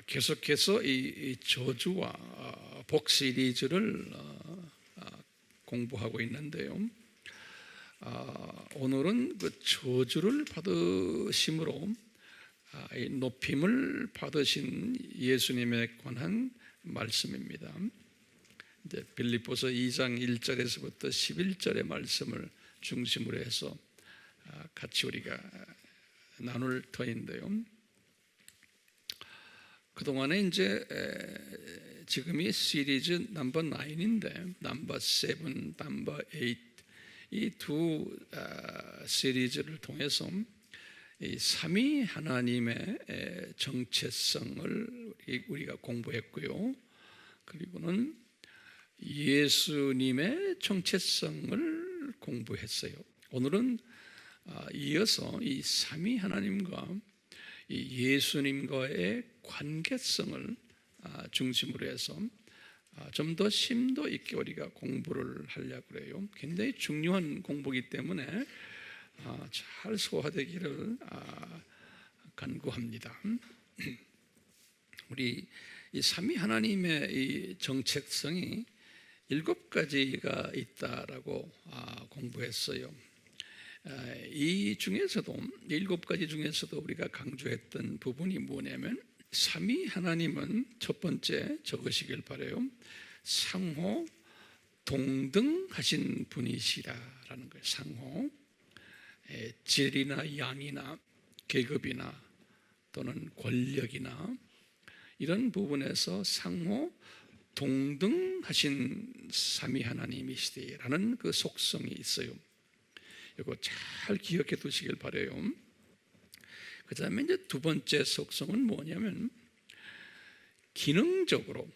계속해서 이 저주와 복 시리즈를 공부하고 있는데요. 오늘은 그 저주를 받으심으로 높임을 받으신 예수님에 관한 말씀입니다. 이제 빌립보서 2장 1절에서부터 11절의 말씀을 중심으로 해서 같이 우리가 나눌 터인데요. 그동안에 이제 지금이 시리즈 넘버 9인데 넘버 7, 넘버 8 이 두 시리즈를 통해서 이 삼위 하나님의 정체성을 우리가 공부했고요. 그리고는 예수님의 정체성을 공부했어요. 오늘은 이어서 이 삼위 하나님과 이 예수님과의 관계성을 중심으로 해서 좀 더 심도 있게 우리가 공부를 하려고 해요. 굉장히 중요한 공부이기 때문에 잘 소화되기를 간구합니다. 우리 이 삼위 하나님의 이 정체성이 7가지가 있다라고 공부했어요. 이 중에서도 7가지 중에서도 우리가 강조했던 부분이 뭐냐면 삼위 하나님은 첫 번째 적으시길 바라요. 상호 동등하신 분이시라는 거예요. 상호 질이나 양이나 계급이나 또는 권력이나 이런 부분에서 상호 동등하신 삼위 하나님이시라는 그 속성이 있어요. 이거 잘 기억해 두시길 바라요. 그 다음에 이제 두 번째 속성은 뭐냐면 기능적으로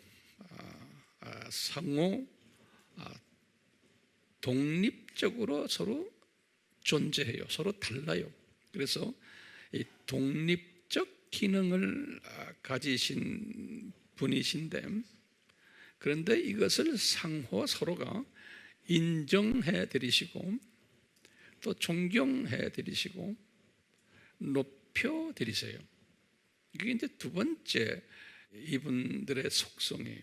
상호 독립적으로 서로 존재해요. 서로 달라요. 그래서 이 독립적 기능을 가지신 분이신데, 그런데 이것을 상호 서로가 인정해 드리시고 또 존경해 드리시고 높여 드리세요. 이게 이제 두 번째 이분들의 속성이에요.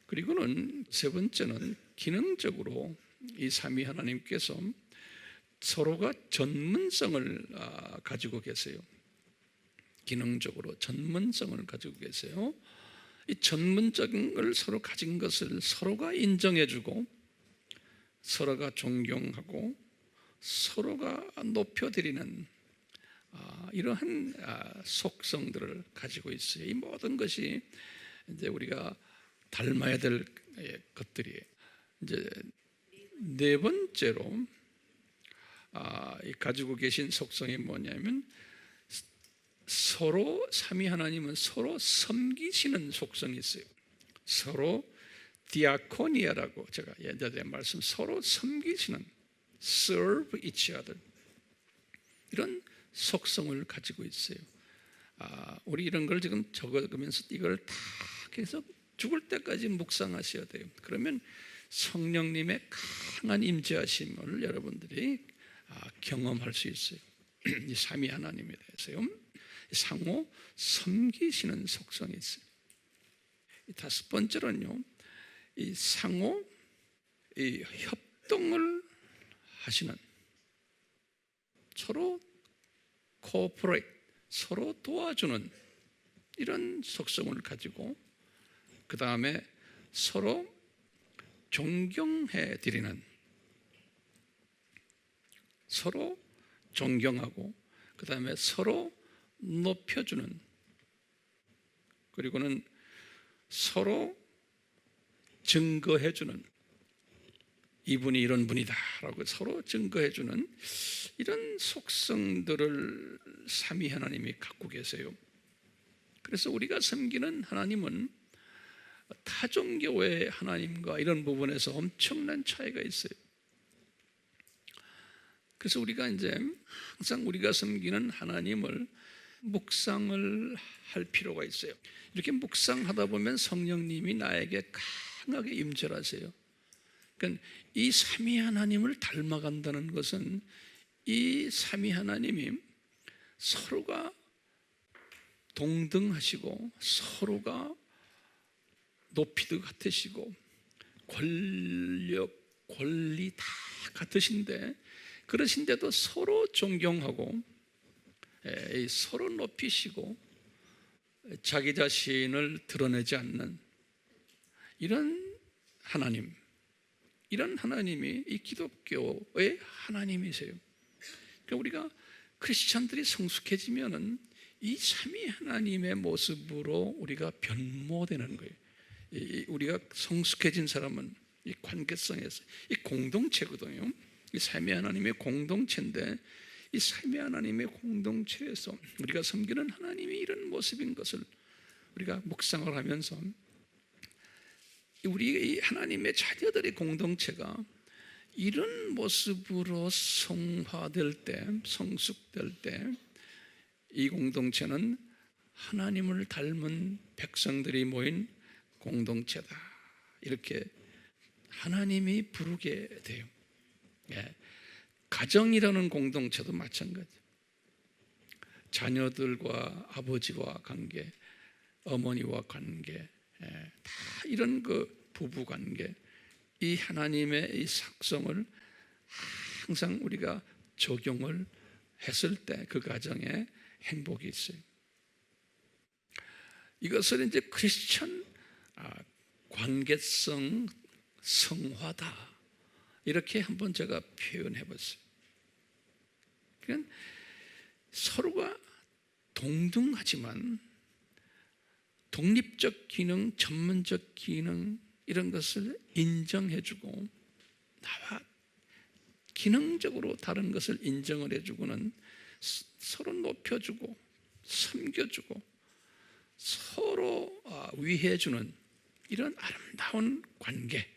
그리고는 세 번째는 기능적으로 이 삼위 하나님께서 서로가 전문성을 가지고 계세요. 기능적으로 전문성을 가지고 계세요. 이 전문적인 걸 서로 가진 것을 서로가 인정해주고 서로가 존경하고 서로가 높여드리는 이러한 속성들을 가지고 있어요. 이 모든 것이 이제 우리가 닮아야 될 것들이에요. 이제 네 번째로 가지고 계신 속성이 뭐냐면 서로 삼위 하나님은 서로 섬기시는 속성이 있어요. 서로 디아코니아라고 제가 예전에 말씀 서로 섬기시는 serve each other 이런 속성을 가지고 있어요. 우리 이런 걸 지금 적어가면서 이걸 다 계속 죽을 때까지 묵상하셔야 돼요. 그러면 성령님의 강한 임재하심을 여러분들이 경험할 수 있어요. 이 삼위 하나님에 대해서요. 상호 섬기시는 속성이 있어요. 다섯 번째로는요, 이 상호 이 협동을 하시는 서로 코퍼레이트 서로 도와주는 이런 속성을 가지고 그 다음에 서로 존경해 드리는 서로 존경하고 그 다음에 서로 높여주는 그리고는 서로 증거해주는 이분이 이런 분이다라고 서로 증거해주는 이런 속성들을 삼위 하나님이 갖고 계세요. 그래서 우리가 섬기는 하나님은 타종교의 하나님과 이런 부분에서 엄청난 차이가 있어요. 그래서 우리가 이제 항상 우리가 섬기는 하나님을 묵상을 할 필요가 있어요. 이렇게 묵상하다 보면 성령님이 나에게 강하게 임재하세요. 그러니까 이 삼위 하나님을 닮아간다는 것은 이 삼위 하나님이 서로가 동등하시고 서로가 높이도 같으시고 권력, 권리 다 같으신데 그러신데도 서로 존경하고 서로 높이시고 자기 자신을 드러내지 않는 이런 하나님, 이런 하나님이 이 기독교의 하나님이세요. 그러니까 우리가 크리스찬들이 성숙해지면은 이 삼위 하나님의 모습으로 우리가 변모되는 거예요. 우리가 성숙해진 사람은 이 관계성에서 이 공동체거든요. 이 삼위 하나님의 공동체인데 이 삼위 하나님의 공동체에서 우리가 섬기는 하나님이 이런 모습인 것을 우리가 묵상을 하면서 우리 이 하나님의 자녀들의 공동체가 이런 모습으로 성화될 때, 성숙될 때 이 공동체는 하나님을 닮은 백성들이 모인 공동체다. 이렇게 하나님이 부르게 돼요. 가정이라는 공동체도 마찬가지예요. 자녀들과 아버지와 관계, 어머니와 관계, 다 이런 그 부부 관계, 이 하나님의 이 sak성을 항상 우리가 적용을 했을 때 그 가정에 행복이 있어요. 이것을 이제 크리스천 관계성 성화다 이렇게 한번 제가 표현해 봤어요. 그러니까 서로가 동등하지만 독립적 기능, 전문적 기능 이런 것을 인정해주고 나와 기능적으로 다른 것을 인정을 해주고는 서로 높여주고 섬겨주고 서로 위해주는 이런 아름다운 관계,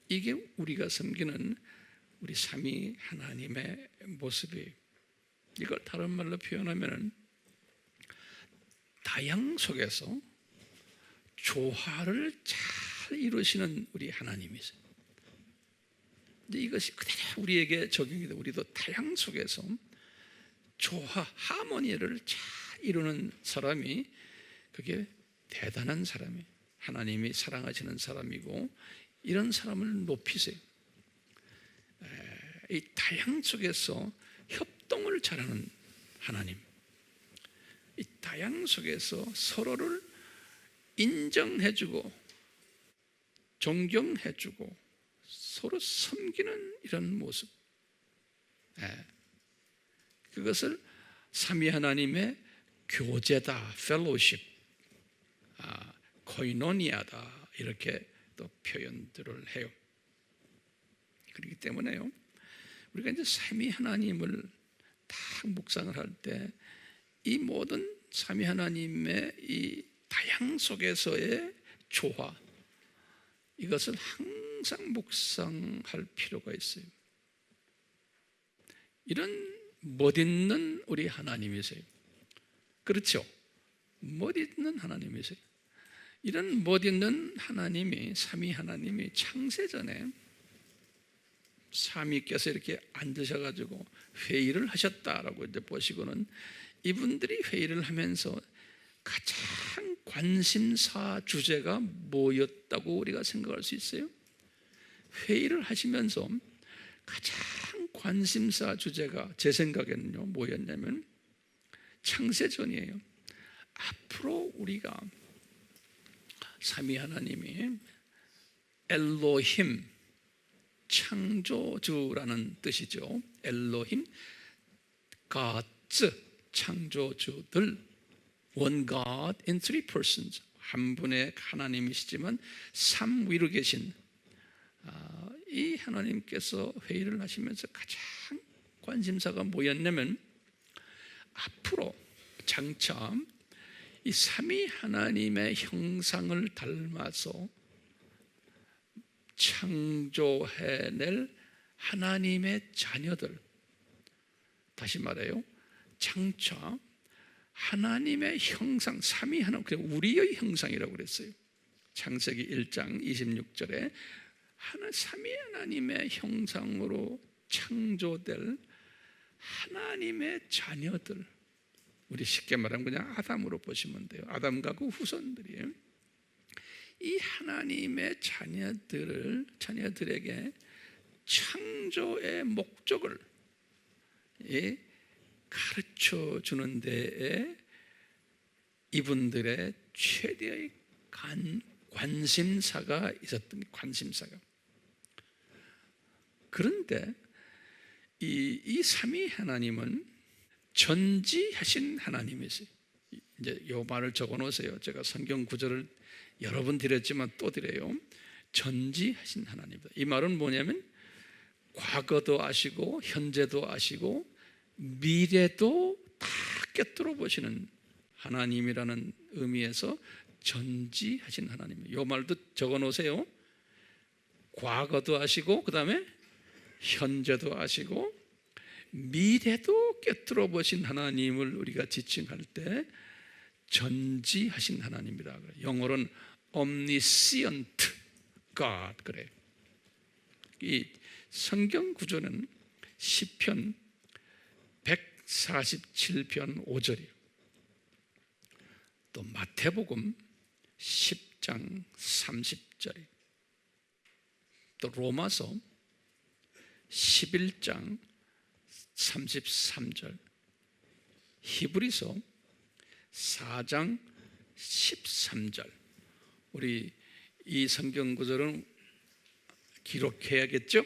이게 우리가 섬기는 우리 삼위 하나님의 모습이에요. 이걸 다른 말로 표현하면 다양 속에서 조화를 잘 이루시는 우리 하나님이세요. 이제 이것이 그대로 우리에게 적용이 돼. 우리도 다양 속에서 조화, 하모니를 잘 이루는 사람이 그게 대단한 사람이 하나님이 사랑하시는 사람이고 이런 사람을 높이세요. 이 다양 속에서 협동을 잘하는 하나님, 이 다양 속에서 서로를 인정해주고 존경해주고 서로 섬기는 이런 모습, 그것을 삼위 하나님의 교제다, 펠로우십, 코이노니아다 이렇게 또 표현들을 해요. 그렇기 때문에요, 우리가 이제 삼위 하나님을 딱 묵상을 할 때 이 모든 삼위 하나님의 이 다양 속에서의 조화, 이것을 항상 묵상할 필요가 있어요. 이런 멋있는 우리 하나님이세요. 그렇죠? 멋있는 하나님이세요. 이런 멋있는 하나님이, 삼위 하나님이 창세전에 삼위께서 이렇게 앉으셔가지고 회의를 하셨다라고 이제 보시고는 이분들이 회의를 하면서 가장 관심사 주제가 뭐였다고 우리가 생각할 수 있어요? 회의를 하시면서 가장 관심사 주제가 제 생각에는요 뭐였냐면 창세전이에요. 앞으로 우리가 삼위 하나님이 엘로힘, 창조주라는 뜻이죠. 엘로힘, God's, 창조주들, One God in three persons, 한 분의 하나님이시지만 삼위로 계신 이 하나님께서 회의를 하시면서 가장 관심사가 뭐였냐면 앞으로 장차 이 삼위 하나님의 형상을 닮아서 창조해낼 하나님의 자녀들, 다시 말해요, 장차 하나님의 형상, 삼위 하나님, 우리의 형상이라고 그랬어요. 창세기 1장 26절에 삼위 하나님의 형상으로 창조될 하나님의 자녀들, 우리 쉽게 말하면 그냥 아담으로 보시면 돼요. 아담과 그 후손들이 이 하나님의 자녀들에게 창조의 목적을 가르쳐 주는 데에 이분들의 최대의 관심사가 있었던 관심사가. 그런데 이 삼위 하나님은 전지하신 하나님이세요. 이제 이 말을 적어 놓으세요. 제가 성경 구절을 여러 번 드렸지만 또 드려요. 전지하신 하나님이다. 이 말은 뭐냐면 과거도 아시고 현재도 아시고 미래도 다 꿰뚫어 보시는 하나님이라는 의미에서 전지하신 하나님이에요. 이 말도 적어 놓으세요. 과거도 아시고 그 다음에 현재도 아시고 미래도 꿰뚫어 보신 하나님을 우리가 지칭할 때 전지하신 하나님이다. 영어로는 omniscient God 그래요. 이 성경 구조는 시편 147편 5절이요. 또 마태복음 10장 30절이요. 또 로마서 11장 33절, 히브리서 4장 13절. 우리 이 성경 구절은 기록해야겠죠?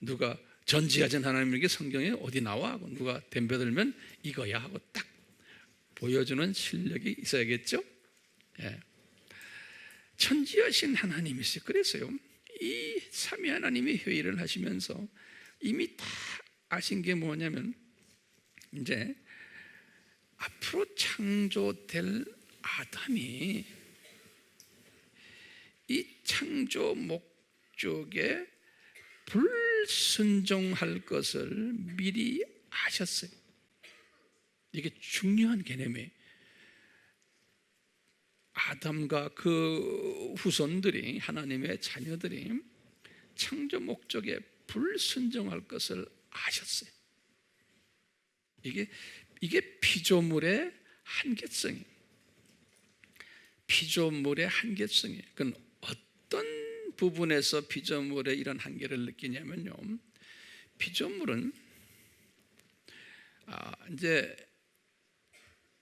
누가 전지하신 하나님에게 성경에 어디 나와? 하고 누가 덤벼들면 이거야 하고 딱 보여주는 실력이 있어야겠죠? 예. 전지하신 하나님이세요. 그래서요, 이 삼위 하나님이 회의를 하시면서 이미 다 아신 게 뭐냐면 이제 앞으로 창조될 아담이 이 창조 목적에 불순종할 것을 미리 아셨어요. 이게 중요한 개념이에요. 아담과 그 후손들이 하나님의 자녀들이 창조 목적에 불순종할 것을 아셨어요. 이게 피조물의 한계성이에요. 피조물의 한계성이에요. 그건 어떤 부분에서 피조물의 이런 한계를 느끼냐면요, 피조물은 이제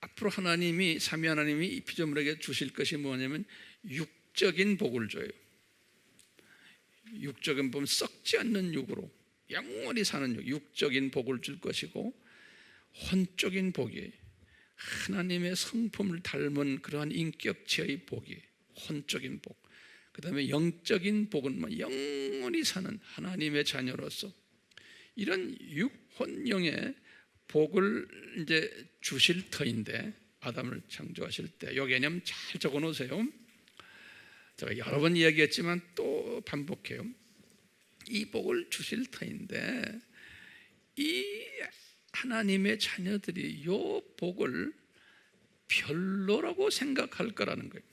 앞으로 하나님이 삼위 하나님이 이 피조물에게 주실 것이 뭐냐면 육적인 복을 줘요. 육적인 복은 썩지 않는 육으로 영원히 사는 육적인 복을 줄 것이고, 혼적인 복이 하나님의 성품을 닮은 그러한 인격체의 복이 혼적인 복. 그 다음에 영적인 복은 영원히 사는 하나님의 자녀로서 이런 육혼영의 복을 이제 주실 터인데, 아담을 창조하실 때 이 개념 잘 적어 놓으세요. 제가 여러 번 이야기했지만 또 반복해요. 이 복을 주실 터인데 이 하나님의 자녀들이 이 복을 별로라고 생각할 거라는 거예요.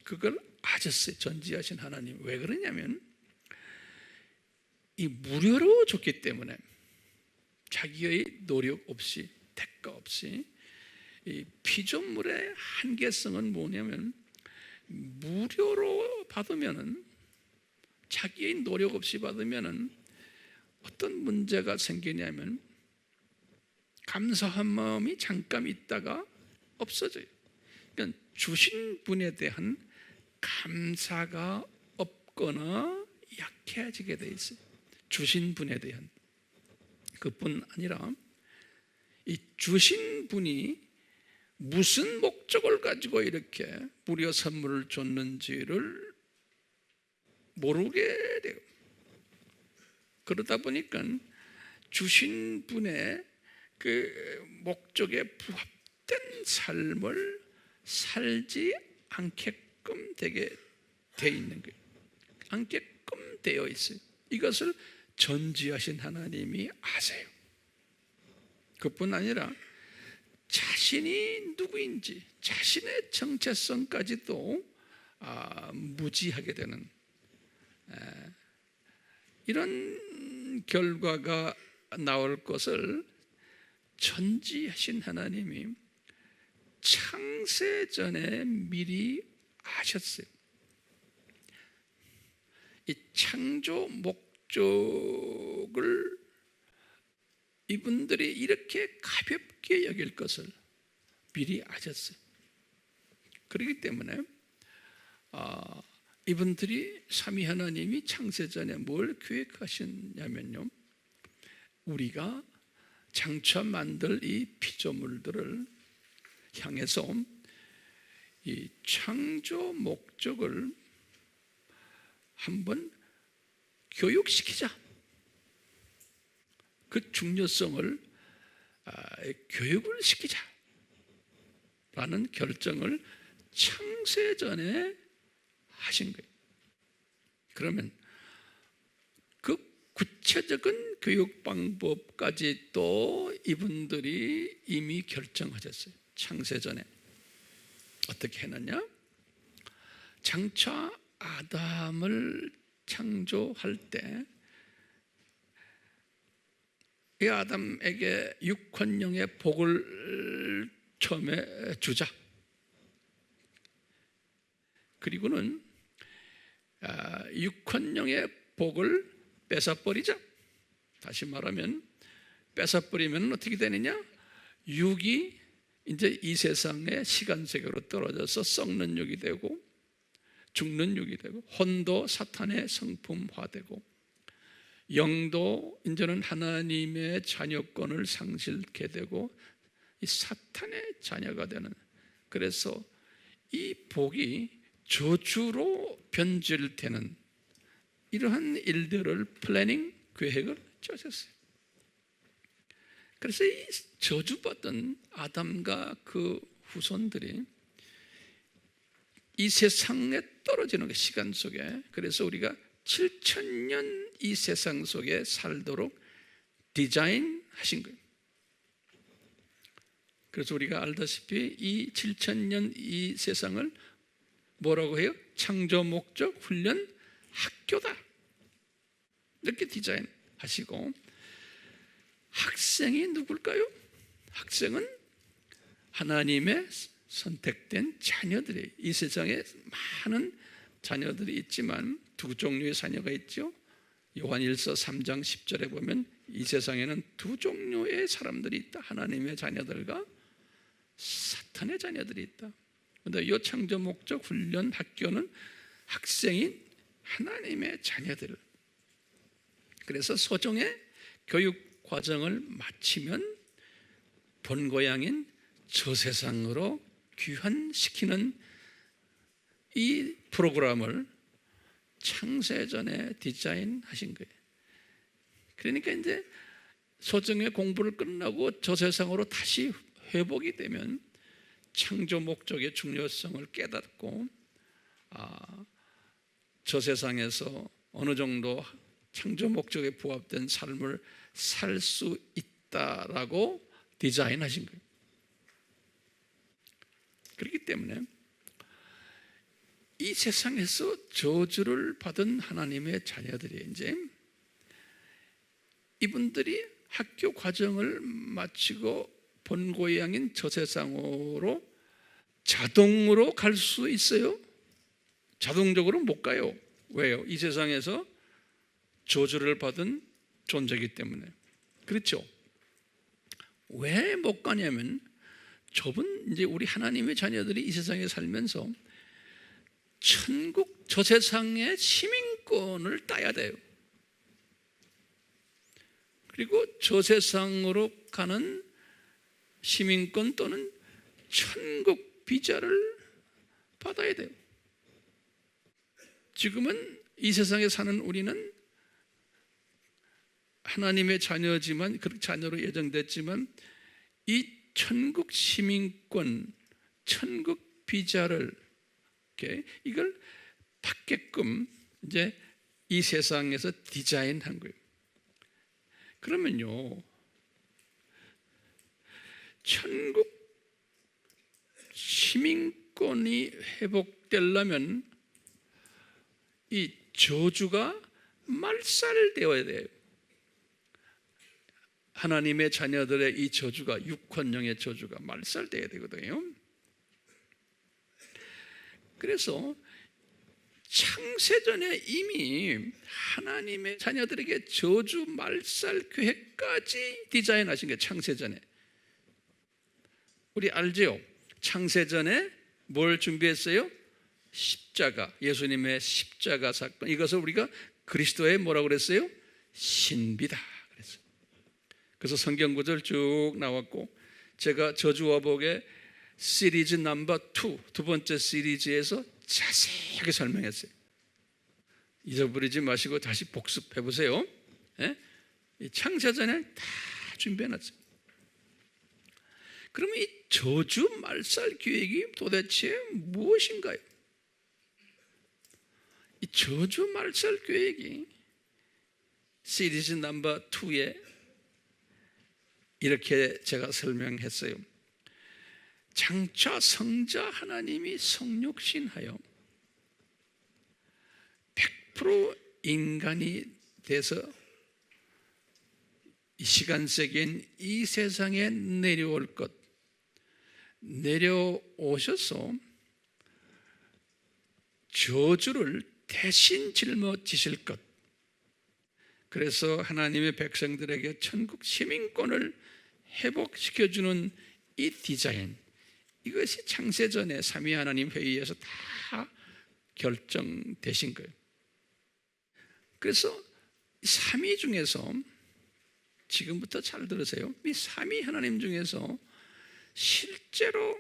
그걸 아셨어요. 전지하신 하나님. 왜 그러냐면 이 무료로 줬기 때문에, 자기의 노력 없이 대가 없이. 이 피조물의 한계성은 뭐냐면 무료로 받으면은, 자기의 노력 없이 받으면은 어떤 문제가 생기냐면 감사한 마음이 잠깐 있다가 없어져요. 그러니까 주신 분에 대한 감사가 없거나 약해지게 돼 있어요. 주신 분에 대한. 그뿐 아니라 이 주신 분이 무슨 목적을 가지고 이렇게 무료 선물을 줬는지를 모르게 돼요. 그러다 보니까 주신 분의 그 목적에 부합된 삶을 살지 않게끔 되게 돼 있는 거예요. 않게끔 되어 있어요. 이것을 전지하신 하나님이 아세요. 그뿐 아니라 자신이 누구인지, 자신의 정체성까지도 무지하게 되는 이런 결과가 나올 것을 전지하신 하나님이 창세 전에 미리 아셨어요. 이 창조 목적을 이분들이 이렇게 가볍게 여길 것을 미리 아셨어요. 그렇기 때문에 이분들이 삼위 하나님이 창세 전에 뭘 계획하셨냐면요, 우리가 장차 만들 이 피조물들을 향해서 이 창조 목적을 한번 교육시키자. 그 중요성을 교육을 시키자 라는 결정을 창세전에 하신 거예요. 그러면 그 구체적인 교육 방법까지 또 이분들이 이미 결정하셨어요. 창세전에 어떻게 했느냐? 장차 아담을 창조할 때 이 아담에게 육헌령의 복을 처음에 주자. 그리고는 육헌령의 복을 뺏어버리자. 다시 말하면 뺏어버리면 어떻게 되느냐? 육이 이제 이 세상의 시간 세계로 떨어져서 썩는 육이 되고 죽는 육이 되고, 혼도 사탄의 성품화되고, 영도 이제는 하나님의 자녀권을 상실케 되고 이 사탄의 자녀가 되는, 그래서 이 복이 저주로 변질되는 이러한 일들을 플래닝, 계획을 짜셨어요. 그래서 이 저주받은 아담과 그 후손들이 이 세상에 떨어지는 그 시간 속에, 그래서 우리가 7,000년 이 세상 속에 살도록 디자인하신 거예요. 그래서 우리가 알다시피 이 7,000년 이 세상을 뭐라고 해요? 창조 목적 훈련 학교다, 이렇게 디자인하시고, 학생이 누굴까요? 학생은 하나님의 선택된 자녀들이, 이 세상에 많은 자녀들이 있지만 두 종류의 자녀가 있죠. 요한일서 3장 10절에 보면 이 세상에는 두 종류의 사람들이 있다. 하나님의 자녀들과 사탄의 자녀들이 있다. 그런데 이 창조 목적 훈련 학교는 학생인 하나님의 자녀들. 그래서 소정의 교육 과정을 마치면 본고향인 저 세상으로 귀환시키는 이 프로그램을 창세전에 디자인하신 거예요. 그러니까 이제 소정의 공부를 끝나고 저 세상으로 다시 회복이 되면 창조 목적의 중요성을 깨닫고 저 세상에서 어느 정도 창조 목적에 부합된 삶을 살 수 있다라고 디자인하신 거예요. 그렇기 때문에 이 세상에서 저주를 받은 하나님의 자녀들이 이제 이분들이 학교 과정을 마치고 본고향인 저 세상으로 자동으로 갈 수 있어요? 자동적으로 못 가요. 왜요? 이 세상에서 저주를 받은 존재이기 때문에. 그렇죠? 왜 못 가냐면, 저분 이제 우리 하나님의 자녀들이 이 세상에 살면서 천국 저 세상의 시민권을 따야 돼요. 그리고 저 세상으로 가는 시민권 또는 천국 비자를 받아야 돼요. 지금은 이 세상에 사는 우리는 하나님의 자녀지만, 그렇게 자녀로 예정됐지만 이 천국 시민권, 천국 비자를 이걸 받게끔 이제 이 세상에서 디자인한 거예요. 그러면요, 천국 시민권이 회복되려면 이 저주가 말살되어야 돼요. 하나님의 자녀들의 이 저주가, 육헌령의 저주가 말살돼야 되거든요. 그래서 창세전에 이미 하나님의 자녀들에게 저주 말살 계획까지 디자인하신 거예요. 창세전에. 우리 알죠? 창세전에 뭘 준비했어요? 십자가, 예수님의 십자가 사건. 이것을 우리가 그리스도의 뭐라고 그랬어요? 신비다 그랬어요. 그래서 성경 구절 쭉 나왔고, 제가 저주와 복의 시리즈 넘버 2, 두 번째 시리즈에서 자세하게 설명했어요. 잊어버리지 마시고 다시 복습해 보세요. 이 창세전에 다 준비해놨어요. 그러면 이 저주 말살 계획이 도대체 무엇인가요? 이 저주 말살 계획이 시리즈 넘버 2에 이렇게 제가 설명했어요. 장차 성자 하나님이 성육신하여 100% 인간이 돼서 이 시간세계인 이 세상에 내려올 것, 내려오셔서 저주를 대신 짊어지실 것, 그래서 하나님의 백성들에게 천국 시민권을 회복시켜주는 이 디자인, 이것이 창세전에 삼위 하나님 회의에서 다 결정되신 거예요. 그래서 삼위 중에서, 지금부터 잘 들으세요, 이 삼위 하나님 중에서 실제로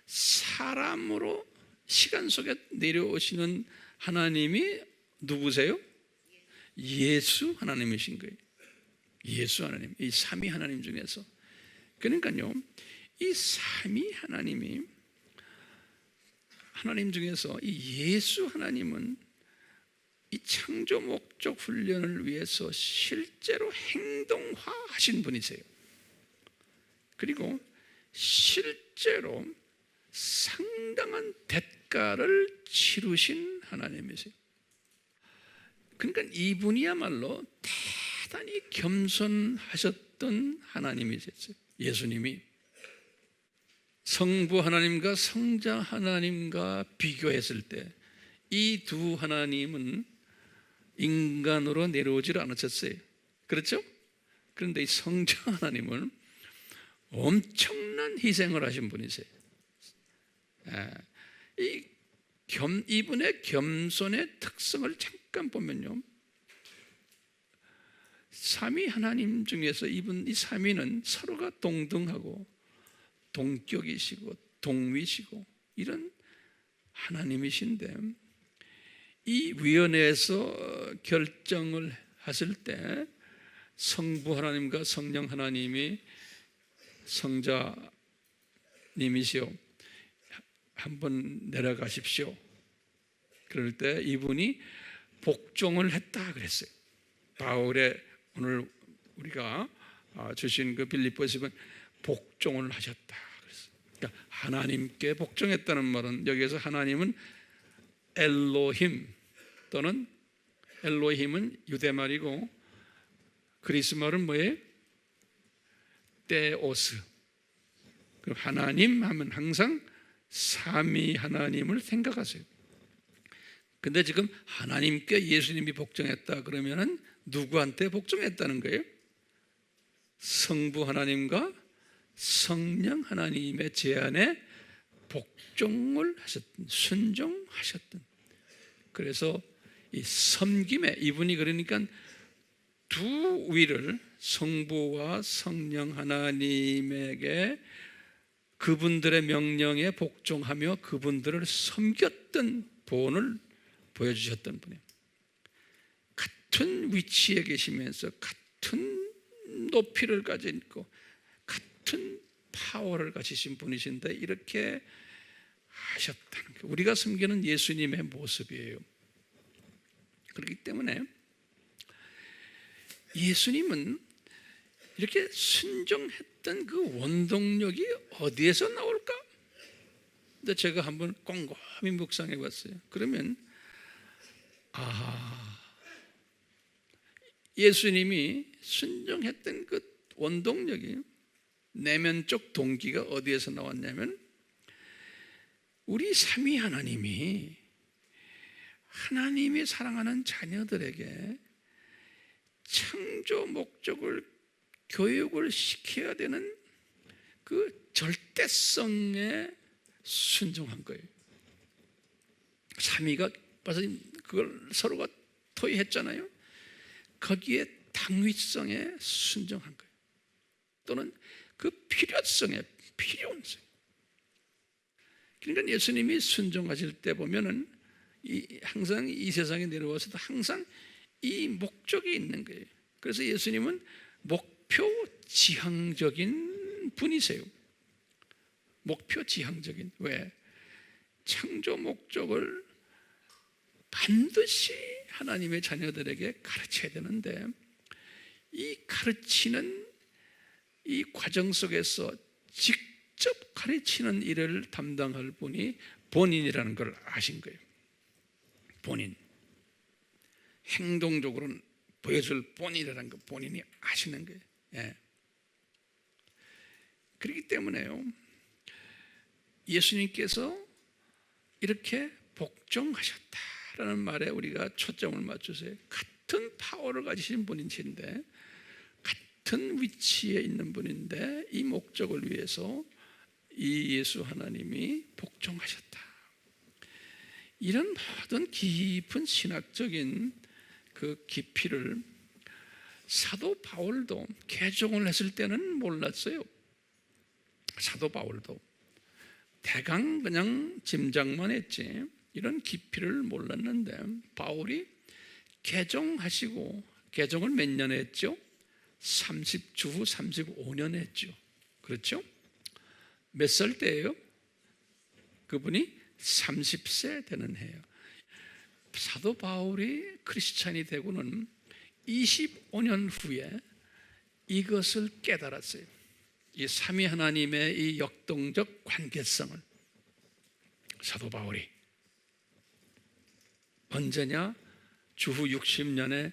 사람으로 시간 속에 내려오시는 하나님이 누구세요? 예수 하나님이신 거예요. 예수 하나님, 이 삼위 하나님 중에서. 그러니까요, 이 삼위 하나님이, 하나님 중에서 이 예수 하나님은 이 창조 목적 훈련을 위해서 실제로 행동화하신 분이세요. 그리고 실제로 상당한 대가를 치르신 하나님이세요. 그러니까 이분이야말로 대단히 겸손하셨던 하나님이셨어요. 예수님이 성부 하나님과 성자 하나님과 비교했을 때 이 두 하나님은 인간으로 내려오질 않으셨어요. 그렇죠? 그런데 이 성자 하나님은 엄청난 희생을 하신 분이세요. 이분의 겸손의 특성을 잠깐 보면요, 삼위 하나님 중에서 이 삼위는 서로가 동등하고 동격이시고 동위시고 이런 하나님이신데, 이 위원회에서 결정을 하실 때 성부 하나님과 성령 하나님이 성자님이시오, 한번 내려가십시오. 그럴 때 이분이 복종을 했다 그랬어요. 바울의 오늘 우리가 주신 그 빌립보서 복종을 하셨다 그랬어요. 그러니까 하나님께 복종했다는 말은, 여기에서 하나님은 엘로힘 또는 엘로힘은 유대말이고 그리스말은 뭐예요? 테오스. 그럼 하나님 하면 항상 삼위 하나님을 생각하세요. 근데 지금 하나님께 예수님이 복종했다 그러면은 누구한테 복종했다는 거예요? 성부 하나님과 성령 하나님의 제안에 복종을 하셨던, 순종하셨던. 그래서 이 섬김에, 이분이 그러니까 두 위를, 성부와 성령 하나님에게 그분들의 명령에 복종하며 그분들을 섬겼던 본을 보여주셨던 분이에요. 같은 위치에 계시면서 같은 높이를 가지고 같은 파워를 가지신 분이신데 이렇게 하셨다는 거예요. 우리가 섬기는 예수님의 모습이에요. 그렇기 때문에 예수님은 이렇게 순종했던 그 원동력이 어디에서 나올까? 근데 제가 한번 꼼꼼히 묵상해 봤어요. 그러면 예수님이 순종했던 그 원동력이, 내면적 동기가 어디에서 나왔냐면 우리 삼위 하나님이 하나님이 사랑하는 자녀들에게 창조 목적을 교육을 시켜야 되는 그 절대성에 순종한 거예요. 삼위가 벌써 그걸 서로가 토의했잖아요. 거기에 당위성에 순종한 거예요. 또는 그 필요성에 필요성. 그러니까 예수님이 순종하실 때 보면은 항상 이 세상에 내려와서도 항상 이 목적이 있는 거예요. 그래서 예수님은 목표 지향적인 분이세요. 목표 지향적인. 왜? 창조 목적을 반드시 하나님의 자녀들에게 가르쳐야 되는데 이 가르치는 이 과정 속에서 직접 가르치는 일을 담당할 분이 본인이라는 걸 아신 거예요. 본인. 행동적으로는 보여줄 본인이라는 거 본인이 아시는 거예요. 예. 그렇기 때문에요, 예수님께서 이렇게 복종하셨다라는 말에 우리가 초점을 맞추세요. 같은 파워를 가지신 분이신데, 같은 위치에 있는 분인데 이 목적을 위해서 이 예수 하나님이 복종하셨다. 이런 모든 깊은 신학적인 그 깊이를 사도 바울도 개종을 했을 때는 몰랐어요. 사도 바울도 대강 그냥 짐작만 했지 이런 깊이를 몰랐는데 바울이 개종하시고, 개종을 몇 년에 했죠? 주후 35년 했죠. 그렇죠? 몇 살 때예요? 그분이 30세 되는 해예요. 사도 바울이 크리스찬이 되고는 25년 후에 이것을 깨달았어요. 이 삼위 하나님의 이 역동적 관계성을 사도 바울이 언제냐? 주후 60년에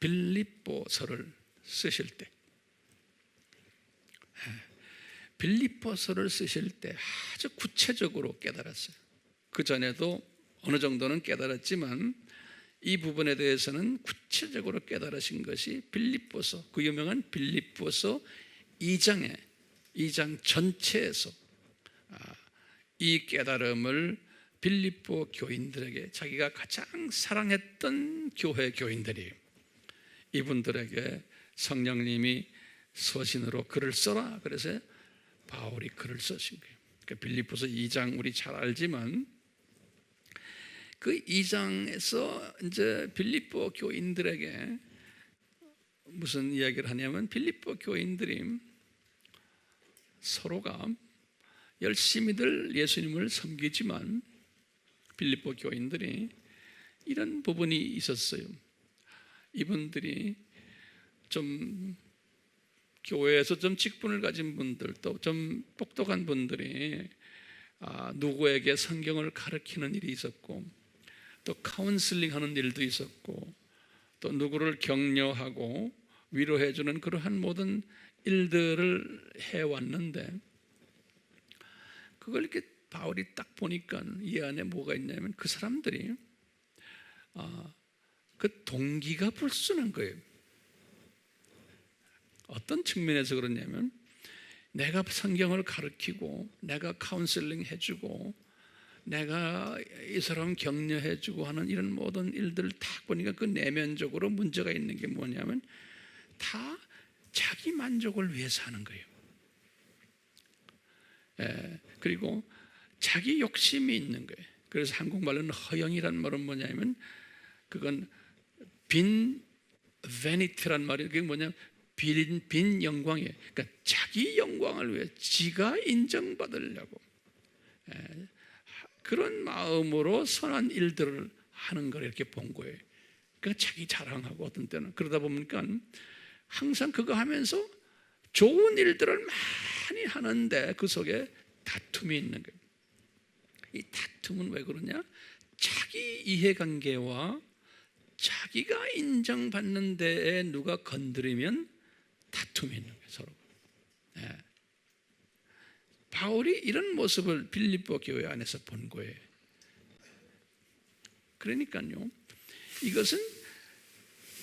빌립보서를 쓰실 때, 빌립보서를 쓰실 때 아주 구체적으로 깨달았어요. 그 전에도 어느 정도는 깨달았지만 이 부분에 대해서는 구체적으로 깨달으신 것이 빌립보서, 그 유명한 빌립보서 2장 전체에서 이 깨달음을 빌립보 교인들에게, 자기가 가장 사랑했던 교회 교인들이 이분들에게 성령님이 서신으로 글을 써라, 그래서 바울이 글을 쓰신 거예요. 그러니까 빌립보서 2장 우리 잘 알지만 그 2장에서 이제 빌립보 교인들에게 무슨 이야기를 하냐면, 빌립보 교인들이 서로가 열심히들 예수님을 섬기지만 빌립보 교인들이 이런 부분이 있었어요. 이분들이 좀 교회에서 좀 직분을 가진 분들, 또 좀 똑똑한 분들이 누구에게 성경을 가르치는 일이 있었고, 또 카운슬링 하는 일도 있었고, 또 누구를 격려하고 위로해주는 그러한 모든 일들을 해왔는데, 그걸 이렇게 바울이 딱 보니까 이 안에 뭐가 있냐면 그 사람들이 그 동기가 불순한 거예요. 어떤 측면에서 그러냐면, 내가 성경을 가르치고 내가 카운슬링 해주고 내가 이 사람 격려해주고 하는 이런 모든 일들을 딱 보니까 그 내면적으로 문제가 있는 게 뭐냐면 다 자기 만족을 위해서 하는 거예요. 그리고 자기 욕심이 있는 거예요. 그래서 한국말로는 허영이란 말은 뭐냐면, 그건 빈 베니티란 말이, 그게 뭐냐면 빈 영광이에요. 그러니까 자기 영광을 위해 지가 인정받으려고 그런 마음으로 선한 일들을 하는 걸 이렇게 본 거예요. 그러니까 자기 자랑하고, 어떤 때는 그러다 보니까 항상 그거 하면서 좋은 일들을 많이 하는데 그 속에 다툼이 있는 거예요. 이 다툼은 왜 그러냐? 자기 이해관계와 자기가 인정받는 데에 누가 건드리면 다툼이 있는 거예요, 서로. 예. 바울이 이런 모습을 빌립보 교회 안에서 본 거예요. 그러니까요, 이것은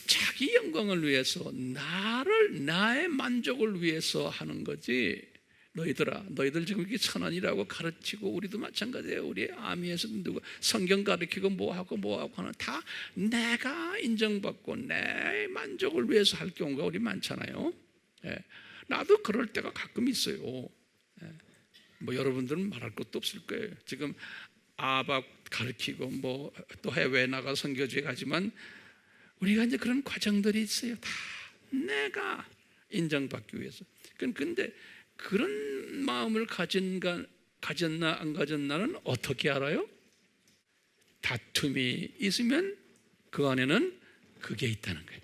자기 영광을 위해서, 나의 만족을 위해서 하는 거지. 너희들 지금 이렇게 선언이라고 가르치고, 우리도 마찬가지예요. 우리 아미에서도 누구 성경 가르치고 뭐하고 하는, 다 내가 인정받고 내 만족을 위해서 할 경우가 우리 많잖아요. 예. 나도 그럴 때가 가끔 있어요. 예. 뭐 여러분들은 말할 것도 없을 거예요. 지금 아박 가르치고 뭐 또 해외에 나가 선교지에 가지만 우리가 이제 그런 과정들이 있어요. 다 내가 인정받기 위해서. 근데 그런 마음을 가졌나 안 가졌나는 어떻게 알아요? 다툼이 있으면 그 안에는 그게 있다는 거예요.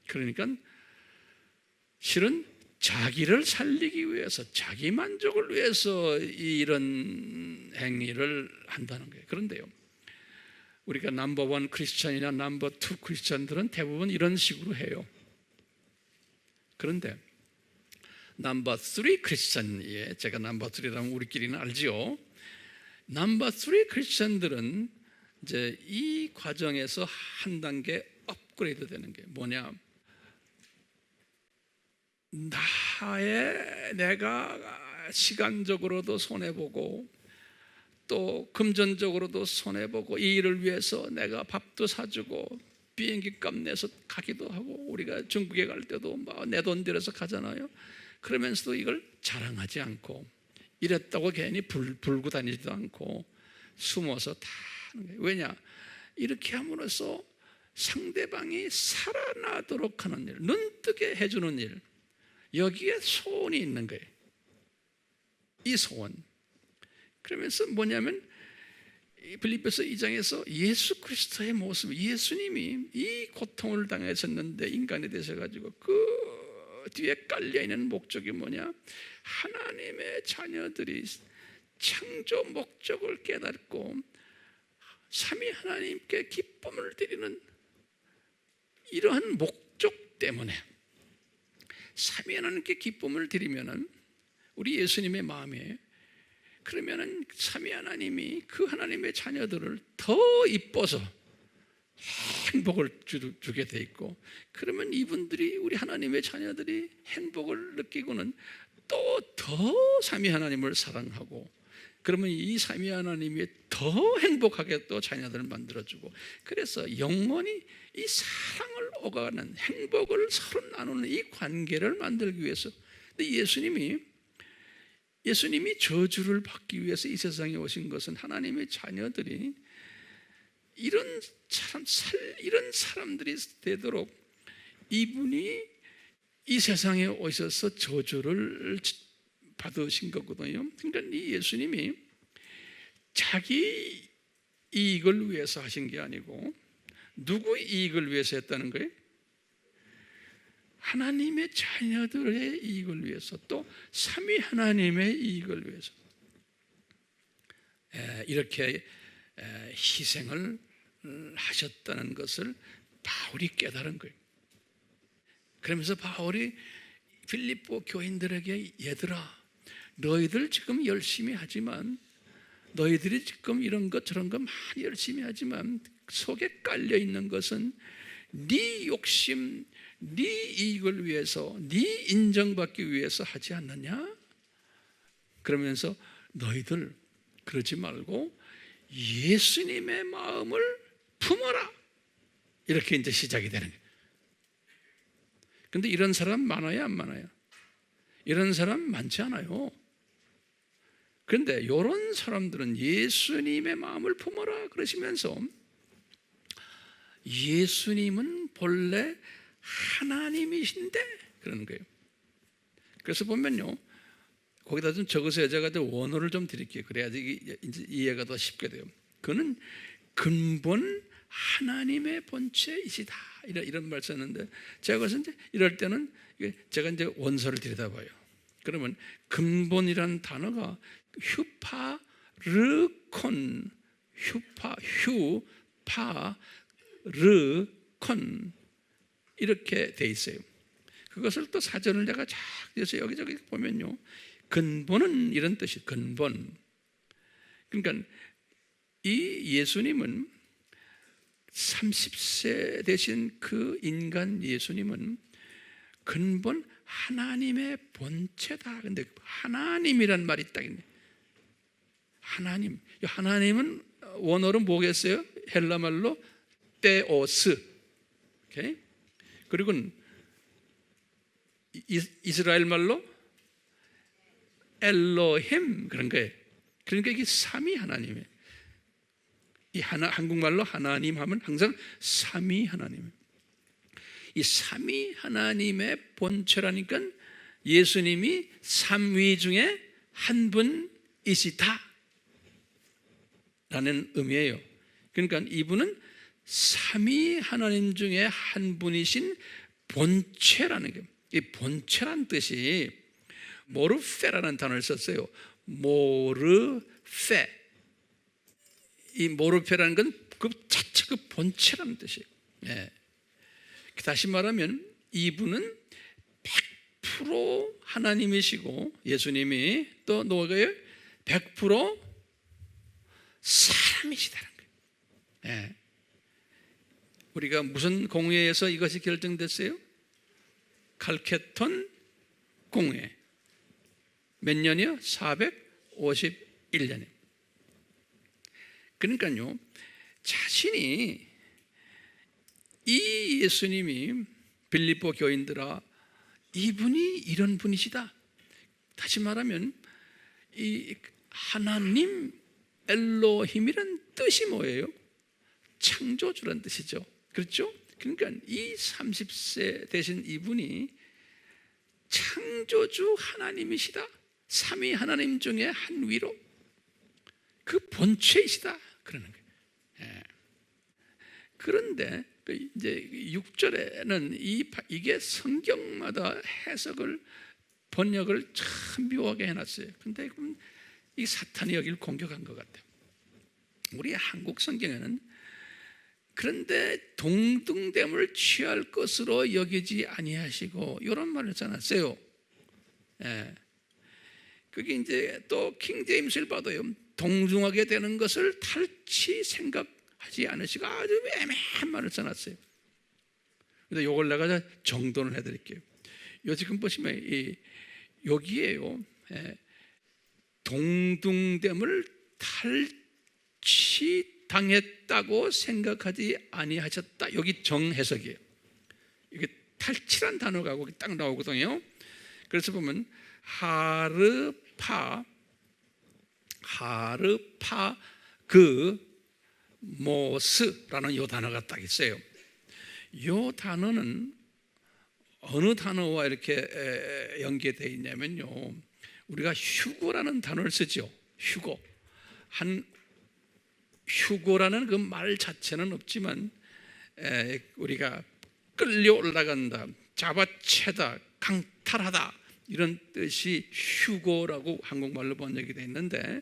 그러니까 실은 자기를 살리기 위해서, 자기 만족을 위해서 이런 행위를 한다는 거예요. 그런데요, 우리가 넘버1 크리스찬이나 넘버2 크리스찬들은 대부분 이런 식으로 해요. 그런데 넘버3 크리스찬, 제가 넘버3라면 우리끼리는 알지요. 넘버3 크리스찬들은 이제 이 과정에서 한 단계 업그레이드 되는 게 뭐냐? 내가 시간적으로도 손해보고 또 금전적으로도 손해보고, 이 일을 위해서 내가 밥도 사주고 비행기 값 내서 가기도 하고, 우리가 중국에 갈 때도 내 돈 들여서 가잖아요. 그러면서도 이걸 자랑하지 않고, 이랬다고 괜히 불고 다니지도 않고 숨어서 다 하는 거예요. 왜냐? 이렇게 함으로써 상대방이 살아나도록 하는 일, 눈뜨게 해주는 일, 여기에 소원이 있는 거예요. 이 소원. 그러면서 뭐냐면 빌립보서 2장에서 예수 그리스도의 모습, 예수님이 이 고통을 당하셨는데 인간이 되셔가지고 그 뒤에 깔려있는 목적이 뭐냐? 하나님의 자녀들이 창조 목적을 깨닫고 삼위 하나님께 기쁨을 드리는 이러한 목적 때문에, 삼위 하나님께 기쁨을 드리면은 우리 예수님의 마음에, 그러면은 삼위 하나님이 그 하나님의 자녀들을 더 이뻐서 행복을 주게 돼 있고, 그러면 이분들이, 우리 하나님의 자녀들이 행복을 느끼고는 또 더 삼위 하나님을 사랑하고, 그러면 이 삼위 하나님이 더 행복하게 또 자녀들을 만들어주고, 그래서 영원히 이 사랑을 오가는, 행복을 서로 나누는 이 관계를 만들기 위해서. 근데 예수님이 저주를 받기 위해서 이 세상에 오신 것은 하나님의 자녀들이 이런 사람들이 되도록 이분이 이 세상에 오셔서 저주를 받으신 거거든요. 그러니까 이 예수님이 자기 이익을 위해서 하신 게 아니고 누구 이익을 위해서 했다는 거예요? 하나님의 자녀들의 이익을 위해서, 또 삼위 하나님의 이익을 위해서 이렇게 희생을 하셨다는 것을 바울이 깨달은 거예요. 그러면서 바울이 빌립보 교인들에게, 얘들아, 너희들 지금 열심히 하지만, 너희들이 지금 이런 것 저런 것 많이 열심히 하지만 속에 깔려 있는 것은 네 욕심, 네 이익을 위해서, 네 인정받기 위해서 하지 않느냐? 그러면서 너희들 그러지 말고 예수님의 마음을 품어라, 이렇게 이제 시작이 되는 거예요. 근데 이런 사람 많아요, 안 많아요? 이런 사람 많지 않아요. 그런데 이런 사람들은 예수님의 마음을 품어라 그러시면서, 예수님은 본래 하나님이신데 그러는 거예요. 그래서 보면요, 거기다 좀 적으세요. 제가 원어를 좀 드릴게요. 그래야지 이제 이해가 더 쉽게 돼요. 그는 근본 하나님의 본체이시다, 이런 말 썼는데, 제가 그래서 이제 이럴 때는 제가 이제 원서를 들여다봐요. 그러면 근본이라는 단어가 휴파르콘, 휴파르콘 이렇게 돼 있어요. 그것을 또 사전을 내가 쫙 해서 여기저기 보면요, 근본은 이런 뜻이 근본. 그러니까 이 예수님은 30세 되신 그 인간 예수님은 근본 하나님의 본체다. 근데 하나님이란 말이 딱 있네. 하나님. 하나님은 원어로 뭐겠어요? 헬라 말로 테오스. 오케이? 그리고 이스라엘 말로 엘로힘 그런 거예요. 그러니까 이게 삼위 하나님이에요. 이 한국말로 하나님 하면 항상 삼위 하나님. 이 삼위 하나님의 본체라니까 예수님이 삼위 중에 한 분이시다 라는 의미예요. 그러니까 이분은 삼위 하나님 중에 한 분이신 본체라는 거예요. 이 본체란 뜻이 모르페라는 단어를 썼어요. 모르페. 이 모르페라는 건 그 자체 그 본체라는 뜻이에요. 예. 다시 말하면 이분은 100% 하나님이시고 예수님이 또 누구예요? 100% 사람이시다는 거예요. 예. 우리가 무슨 공회에서 이것이 결정됐어요? 칼케톤 공회. 몇 년이요? 451년이요. 그러니까요, 자신이 이 예수님이 빌립보 교인들아, 이분이 이런 분이시다. 다시 말하면 이 하나님 엘로힘이란 뜻이 뭐예요? 창조주란 뜻이죠. 그렇죠? 그러니까 이 30세 되신 이분이 창조주 하나님이시다. 삼위 하나님 중에 한 위로 그 본체이시다 그러는 거예요. 예. 그런데 이제 6절에는 이게 성경마다 해석을 번역을 참 묘하게 해놨어요. 근데 이 사탄이 여기를 공격한 것 같아요. 우리 한국 성경에는 그런데 동등됨을 취할 것으로 여기지 아니하시고 이런 말을 써놨어요. 예. 그게 이제 또 킹제임스를 봐도요, 동등하게 되는 것을 탈취 생각하지 않으시고 아주 애매한 말을 써놨어요. 근데 이걸 내가 정돈을 해드릴게요. 요 지금 보시면 여기에요, 동등됨을 탈취당했다고 생각하지 아니하셨다. 여기 정해석이에요. 이게 탈취란 단어가 거기 딱 나오거든요. 그래서 보면 하르파 그 모스라는 요 단어가 딱 있어요. 요 단어는 어느 단어와 이렇게 연계되어 있냐면요, 우리가 휴고라는 단어를 쓰죠. 휴고라는 그 말 자체는 없지만 우리가 끌려 올라간다, 잡아채다, 강탈하다 이런 뜻이 휴고라고 한국말로 번역이 되어 있는데,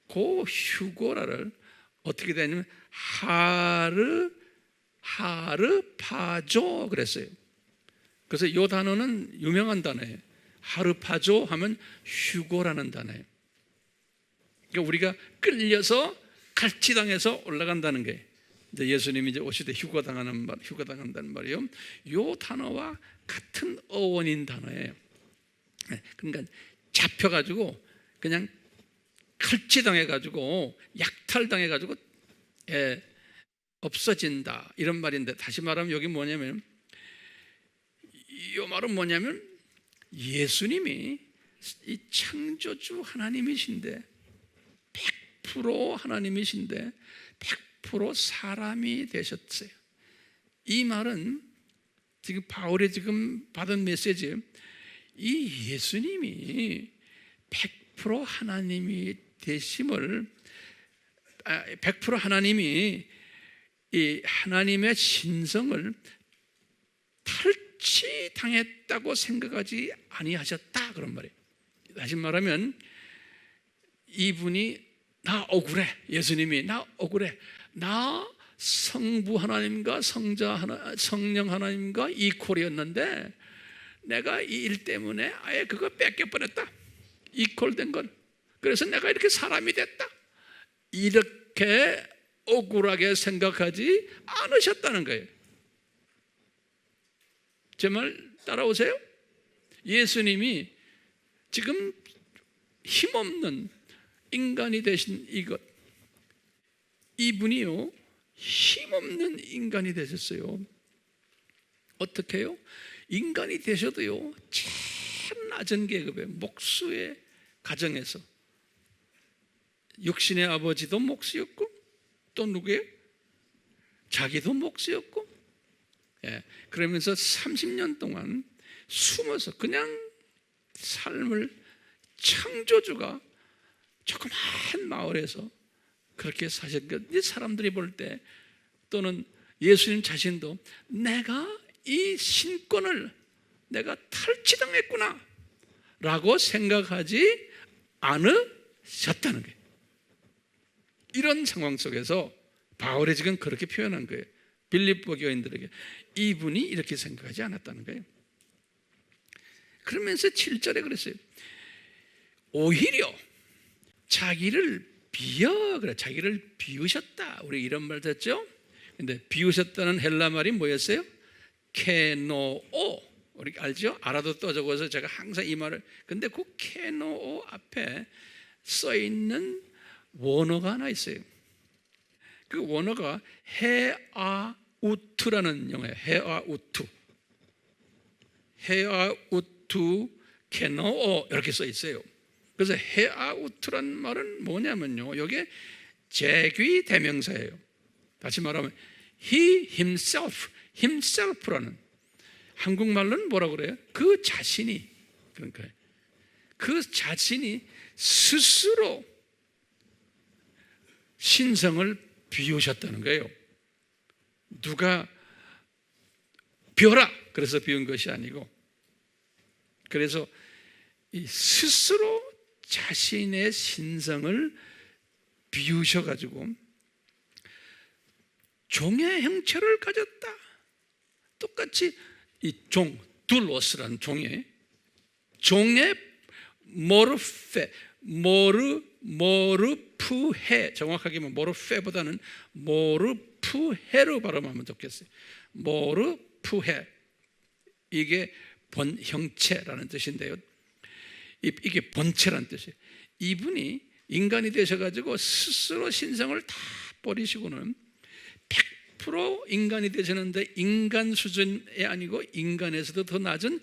그 휴고라를 어떻게 되냐면 하르파조 그랬어요. 그래서 이 단어는 유명한 단어예요. 하르파조 하면 휴고라는 단어예요. 그러니까 우리가 끌려서 갈치당해서 올라간다는 게, 이제 예수님이 이제 오실 때 휴고당한다는 말이에요. 이 단어와 같은 어원인 단어예요. 그러니까 잡혀가지고 그냥 칼치당해가지고 약탈당해가지고 없어진다 이런 말인데, 다시 말하면 여기 뭐냐면, 이 말은 뭐냐면 예수님이 이 창조주 하나님이신데 100% 하나님이신데 100% 사람이 되셨어요. 이 말은 지금 바울이 지금 받은 메시지, 이 예수님이 100% 하나님이 되심을 100% 하나님이 이 하나님의 신성을 탈취당했다고 생각하지 아니하셨다 그런 말이에요. 다시 말하면 이분이 나 억울해, 예수님이 나 억울해, 나 성부 하나님과 성령 하나님과 이퀄이었는데 내가 이 일 때문에 아예 그거 뺏겨버렸다, 이퀄된 걸. 그래서 내가 이렇게 사람이 됐다, 이렇게 억울하게 생각하지 않으셨다는 거예요. 제 말 따라오세요? 예수님이 지금 힘없는 인간이 되신 이분이요, 힘없는 인간이 되셨어요. 어떻게 해요? 인간이 되셔도요, 참 낮은 계급의 목수의 가정에서, 육신의 아버지도 목수였고 또 누구예요? 자기도 목수였고, 그러면서 30년 동안 숨어서 그냥 삶을, 창조주가 조그마한 마을에서 그렇게 사셨거든요. 사람들이 볼 때, 또는 예수님 자신도 내가 이 신권을 내가 탈취당했구나 라고 생각하지 않으셨다는 거예요. 이런 상황 속에서 바울이 지금 그렇게 표현한 거예요. 빌립보 교인들에게 이분이 이렇게 생각하지 않았다는 거예요. 그러면서 7절에 그랬어요. 오히려 자기를 그래, 자기를 비우셨다. 우리 이런 말 듣죠? 근데 비우셨다는 헬라 말이 뭐였어요? 케노오. 우리 알죠? 알아도 또 적어서 제가 항상 이 말을, 근데 그 케노오 앞에 써 있는 원어가 하나 있어요. 그 원어가 헤아우트라는 영어예요. 헤아우트 케노오 이렇게 써 있어요. 그래서 헤아우트란 말은 뭐냐면요, 이게 재귀 대명사예요. 다시 말하면 he himself라는, 한국말로는 뭐라고 그래요? 그 자신이, 그러니까 그 자신이 스스로 신성을 비우셨다는 거예요. 누가 비워라 그래서 비운 것이 아니고, 그래서 이 스스로 자신의 신성을 비우셔가지고 종의 형체를 가졌다. 똑같이 이 둘로스라는 종의 모르푸헤, 정확하게 하면 모르페보다는 모르푸헤로 발음하면 좋겠어요. 모르푸헤, 이게 본형체라는 뜻인데요, 이게 본체라는 뜻이에요. 이분이 인간이 되셔가지고 스스로 신성을 다 버리시고는 100% 인간이 되셨는데, 인간 수준이 아니고 인간에서도 더 낮은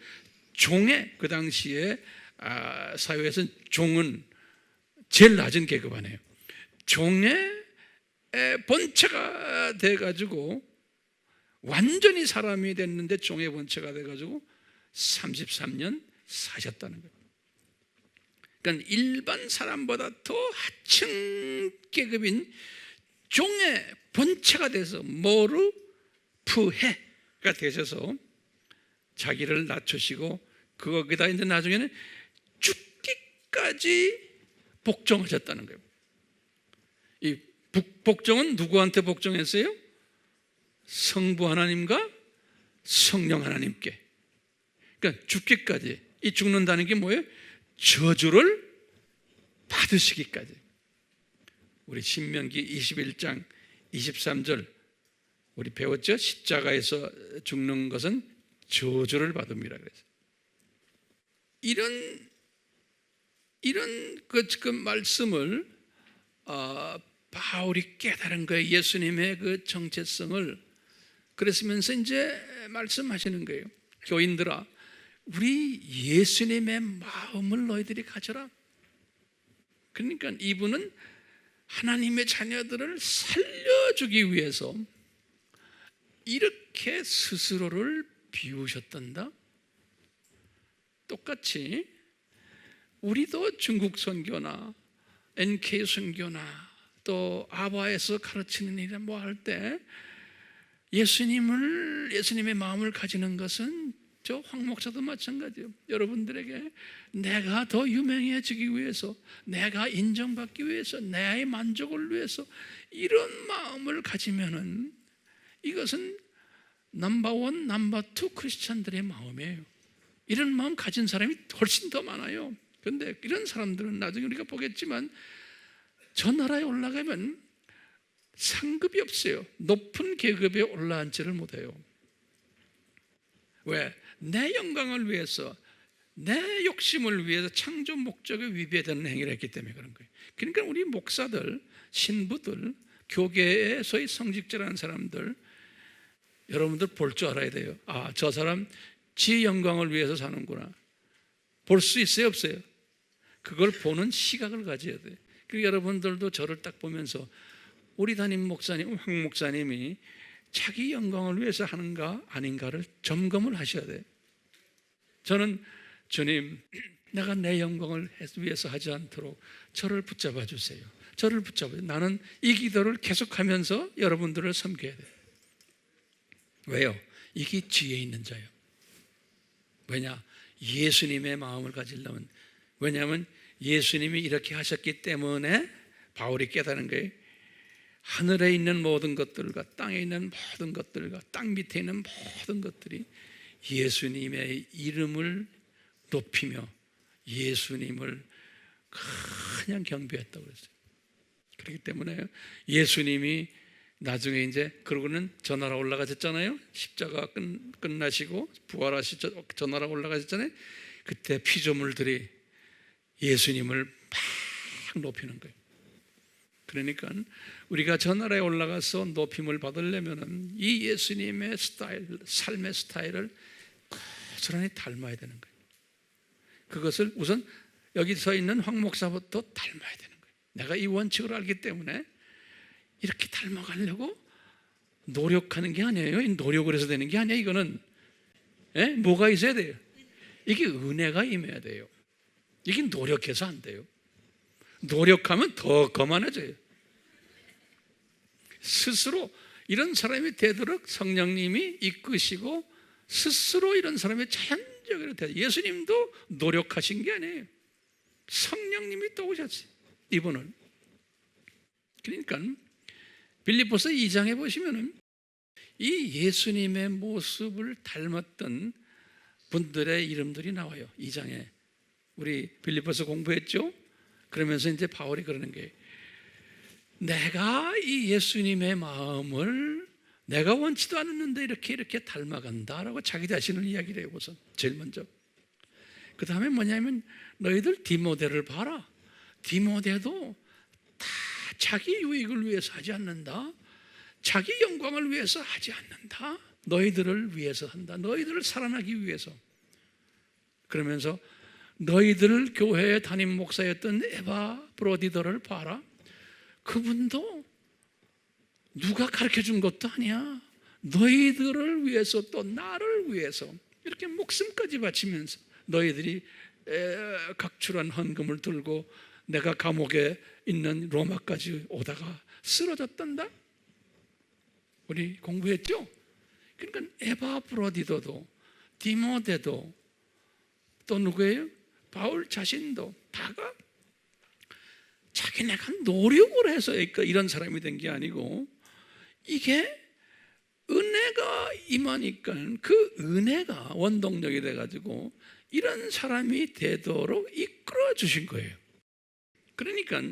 종의, 그 당시에 사회에서는 종은 제일 낮은 계급 아니에요. 종의 본체가 돼가지고 완전히 사람이 됐는데, 종의 본체가 돼가지고 33년 사셨다는 거예요. 그러니까 일반 사람보다 더 하층 계급인 종의 본체가 돼서 모르푸헤가 되셔서 자기를 낮추시고, 거기다 이제 나중에는 죽기까지 복종하셨다는 거예요. 이 복종은 누구한테 복종했어요? 성부 하나님과 성령 하나님께. 그러니까 죽기까지. 이 죽는다는 게 뭐예요? 저주를 받으시기까지. 우리 신명기 21장 23절 우리 배웠죠? 십자가에서 죽는 것은 저주를 받음이라 그랬어요. 이런 그 말씀을 바울이 깨달은 거예요. 예수님의 그 정체성을. 그랬으면서 이제 말씀하시는 거예요. 교인들아, 우리 예수님의 마음을 너희들이 가져라. 그러니까 이분은 하나님의 자녀들을 살려주기 위해서 이렇게 스스로를 비우셨단다. 똑같이 우리도 중국 선교나 NK 선교나 또 아바에서 가르치는 일을 뭐 할 때 예수님의 마음을 가지는 것은, 저 황 목사도 마찬가지예요. 여러분들에게 내가 더 유명해지기 위해서, 내가 인정받기 위해서, 내 만족을 위해서 이런 마음을 가지면은 이것은 넘버 원, 넘버 투 크리스찬들의 마음이에요. 이런 마음 가진 사람이 훨씬 더 많아요. 그런데 이런 사람들은 나중에 우리가 보겠지만 저 나라에 올라가면 상급이 없어요. 높은 계급에 올라앉지를 못해요. 왜? 내 영광을 위해서, 내 욕심을 위해서 창조 목적에 위배되는 행위를 했기 때문에 그런 거예요. 그러니까 우리 목사들, 신부들, 교계에서의 성직자라는 사람들, 여러분들 볼 줄 알아야 돼요. 아, 저 사람 지 영광을 위해서 사는구나. 볼 수 있어요, 없어요? 그걸 보는 시각을 가져야 돼요. 그리고 여러분들도 저를 딱 보면서 우리 담임 목사님, 황 목사님이 자기 영광을 위해서 하는가 아닌가를 점검을 하셔야 돼요. 저는 주님, 내가 내 영광을 위해서 하지 않도록 저를 붙잡아 주세요. 저를 붙잡아 주세요. 나는 이 기도를 계속하면서 여러분들을 섬겨야 돼요. 왜요? 이게 지혜 있는 자예요. 왜냐? 예수님의 마음을 가지려면, 왜냐하면 예수님이 이렇게 하셨기 때문에 바울이 깨달은 거예요. 하늘에 있는 모든 것들과 땅에 있는 모든 것들과 땅 밑에 있는 모든 것들이 예수님의 이름을 높이며 예수님을 그냥 경배했다고 그랬어요. 그렇기 때문에 예수님이 나중에 이제 그러고는 저 나라 올라가셨잖아요. 십자가 끝나시고 부활하시죠. 저 나라 올라가셨잖아요. 그때 피조물들이 예수님을 막 높이는 거예요. 그러니까 우리가 저 나라에 올라가서 높임을 받으려면 이 예수님의 스타일, 삶의 스타일을 고스란히 닮아야 되는 거예요. 그것을 우선 여기 서 있는 황 목사부터 닮아야 되는 거예요. 내가 이 원칙을 알기 때문에 이렇게 닮아가려고 노력하는 게 아니에요. 노력을 해서 되는 게 아니에요. 이거는 뭐가 있어야 돼요? 이게 은혜가 임해야 돼요. 이게 노력해서 안 돼요. 노력하면 더 거만해져요. 스스로 이런 사람이 되도록 성령님이 이끄시고 스스로 이런 사람이 자연적으로 돼요. 예수님도 노력하신 게 아니에요. 성령님이 도우셨어요. 이분은. 그러니까 빌립보서 2장에 보시면은 이 예수님의 모습을 닮았던 분들의 이름들이 나와요. 2장에 우리 빌립보서 공부했죠? 그러면서 이제 바울이 그러는 게 내가 이 예수님의 마음을 내가 원치도 않았는데 이렇게 닮아간다라고 자기 자신을 이야기를 해요. 우선 제일 먼저. 그 다음에 뭐냐면 너희들 디모데를 봐라. 디모데도 다 자기 유익을 위해서 하지 않는다. 자기 영광을 위해서 하지 않는다. 너희들을 위해서 한다. 너희들을 살아나기 위해서. 그러면서 너희들 교회의 담임 목사였던 에바 브로디더를 봐라. 그분도 누가 가르쳐준 것도 아니야. 너희들을 위해서 또 나를 위해서 이렇게 목숨까지 바치면서 너희들이 각출한 헌금을 들고 내가 감옥에 있는 로마까지 오다가 쓰러졌단다. 우리 공부했죠? 그러니까 에바 브로디더도 디모데도 또 누구예요? 바울 자신도 다가 자기네가 노력을 해서 이런 사람이 된 게 아니고 이게 은혜가 임하니까 그 은혜가 원동력이 돼가지고 이런 사람이 되도록 이끌어 주신 거예요. 그러니까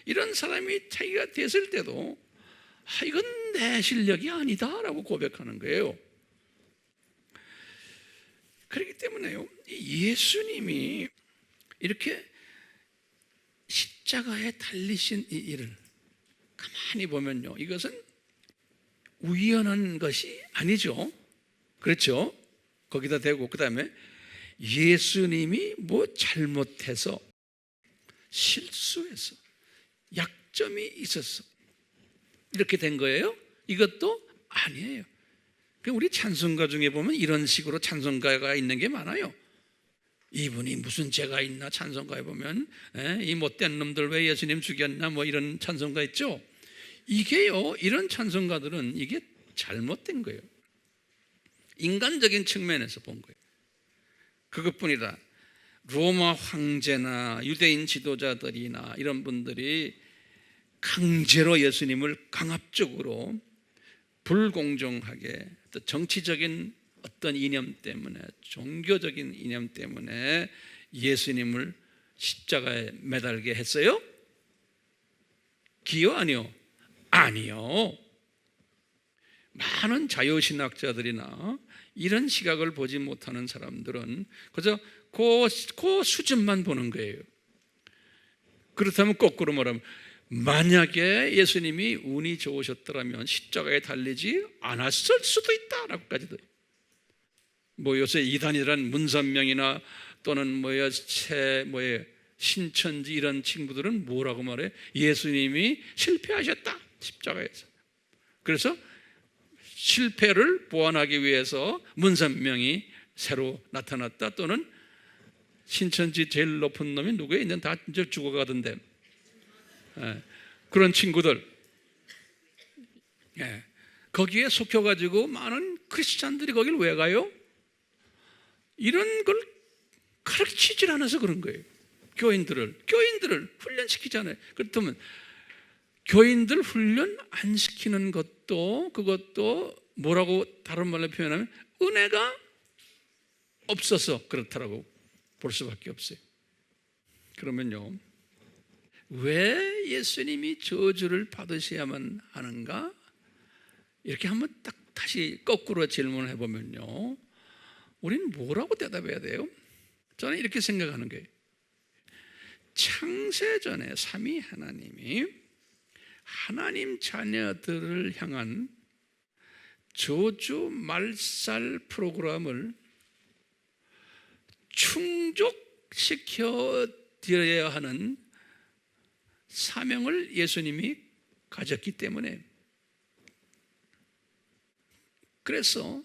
이런 사람이 자기가 됐을 때도 이건 내 실력이 아니다라고 고백하는 거예요. 그렇기 때문에요, 예수님이 이렇게 십자가에 달리신 이 일을 가만히 보면요, 이것은 우연한 것이 아니죠. 그렇죠? 거기다 대고 그 다음에 예수님이 뭐 잘못해서 실수해서 약점이 있었어 이렇게 된 거예요? 이것도 아니에요. 우리 찬송가 중에 보면 이런 식으로 찬송가가 있는 게 많아요. 이분이 무슨 죄가 있나 찬송가에 보면 이 못된 놈들 왜 예수님 죽였나 뭐 이런 찬송가 있죠. 이게요, 이런 찬송가들은 이게 잘못된 거예요. 인간적인 측면에서 본 거예요. 그것뿐이라 로마 황제나 유대인 지도자들이나 이런 분들이 강제로 예수님을 강압적으로 불공정하게 또 정치적인 어떤 이념 때문에, 종교적인 이념 때문에 예수님을 십자가에 매달게 했어요? 기요? 아니요? 아니요. 많은 자유신학자들이나 이런 시각을 보지 못하는 사람들은 그저 그 수준만 보는 거예요. 그렇다면 거꾸로 말하면, 만약에 예수님이 운이 좋으셨더라면 십자가에 달리지 않았을 수도 있다라고까지도. 뭐 요새 이단이란 문선명이나 또는 신천지 이런 친구들은 뭐라고 말해? 예수님이 실패하셨다, 십자가에서. 그래서 실패를 보완하기 위해서 문선명이 새로 나타났다, 또는 신천지 제일 높은 놈이 누구예요? 이제 다 이제 죽어가던데. 그런 친구들, 거기에 속혀가지고 많은 크리스찬들이 거길 왜 가요? 이런 걸 가르치질 않아서 그런 거예요. 교인들을 훈련시키잖아요. 그렇다면 교인들 훈련 안 시키는 그것도 뭐라고 다른 말로 표현하면 은혜가 없어서 그렇다라고 볼 수밖에 없어요. 그러면요, 왜 예수님이 저주를 받으셔야만 하는가? 이렇게 한번 딱 다시 거꾸로 질문을 해보면요, 우리는 뭐라고 대답해야 돼요? 저는 이렇게 생각하는 거예요. 창세전에 삼위 하나님이 하나님 자녀들을 향한 저주 말살 프로그램을 충족시켜 드려야 하는 사명을 예수님이 가졌기 때문에, 그래서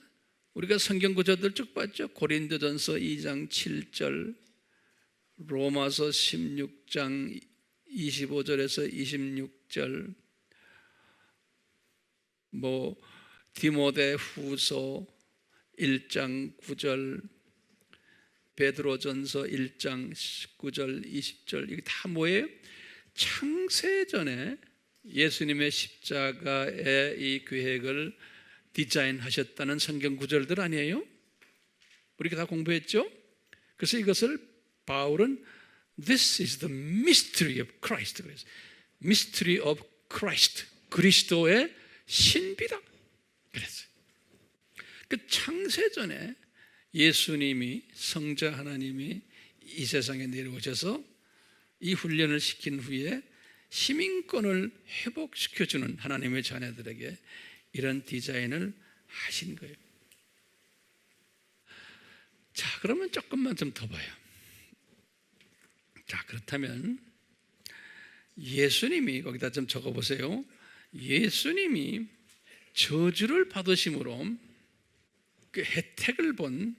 우리가 성경 구절들 쭉 봤죠. 고린도전서 2장 7절, 로마서 16장 25절에서 26절, 디모데후서 1장 9절, 베드로전서 1장 19절 20절, 이게 다 뭐예요? 창세전에 예수님의 십자가의 이 계획을 디자인하셨다는 성경 구절들 아니에요? 우리가 다 공부했죠? 그래서 이것을 바울은 This is the mystery of Christ. 그래서 Mystery of Christ, 그리스도의 신비다 그랬어요. 그 창세전에 예수님이, 성자 하나님이 이 세상에 내려오셔서 이 훈련을 시킨 후에 시민권을 회복시켜주는 하나님의 자녀들에게 이런 디자인을 하신 거예요. 자, 그러면 조금만 좀 더 봐요. 자, 그렇다면 예수님이, 거기다 좀 적어보세요. 예수님이 저주를 받으심으로 그 혜택을 본,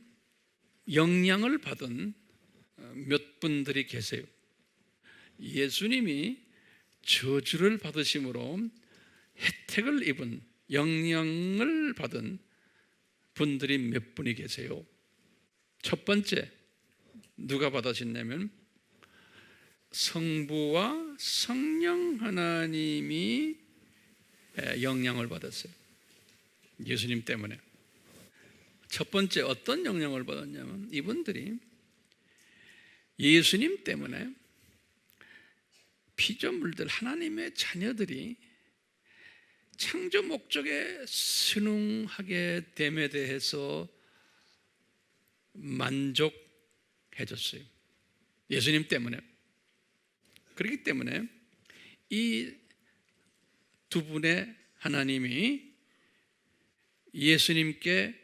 영향을 받은 몇 분들이 계세요. 예수님이 저주를 받으심으로 혜택을 입은, 영향을 받은 분들이 몇 분이 계세요. 첫 번째, 누가 받으셨냐면 성부와 성령 하나님이 영향을 받았어요. 예수님 때문에. 첫 번째, 어떤 영향을 받았냐면 이분들이 예수님 때문에 피조물들, 하나님의 자녀들이 창조 목적에 순응하게 됨에 대해서 만족해졌어요. 예수님 때문에. 그렇기 때문에 이 두 분의 하나님이 예수님께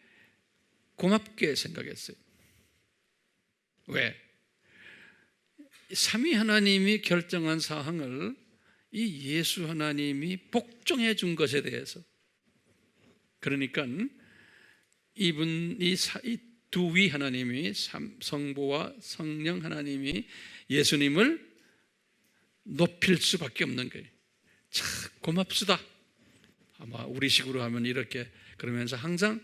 고맙게 생각했어요. 왜? 삼위 하나님이 결정한 사항을 이 예수 하나님이 복종해 준 것에 대해서, 그러니까 이 두 위 하나님이, 성부와 성령 하나님이 예수님을 높일 수밖에 없는 거예요. 참 고맙수다. 아마 우리식으로 하면 이렇게, 그러면서 항상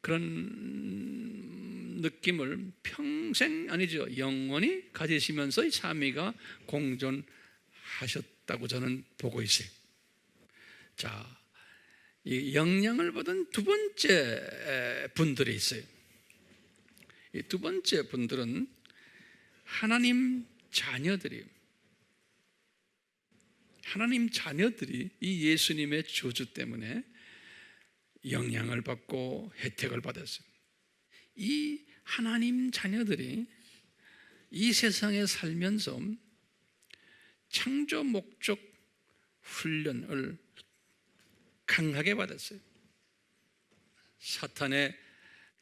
그런 느낌을 평생, 아니죠, 영원히 가지시면서 이 삼위가 공존하셨다고 저는 보고 있어요. 자, 이 영향을 받은 두 번째 분들이 있어요. 이 두 번째 분들은 하나님 자녀들이에요. 하나님 자녀들이 이 예수님의 저주 때문에 영향을 받고 혜택을 받았어요. 이 하나님 자녀들이 이 세상에 살면서 창조 목적 훈련을 강하게 받았어요. 사탄의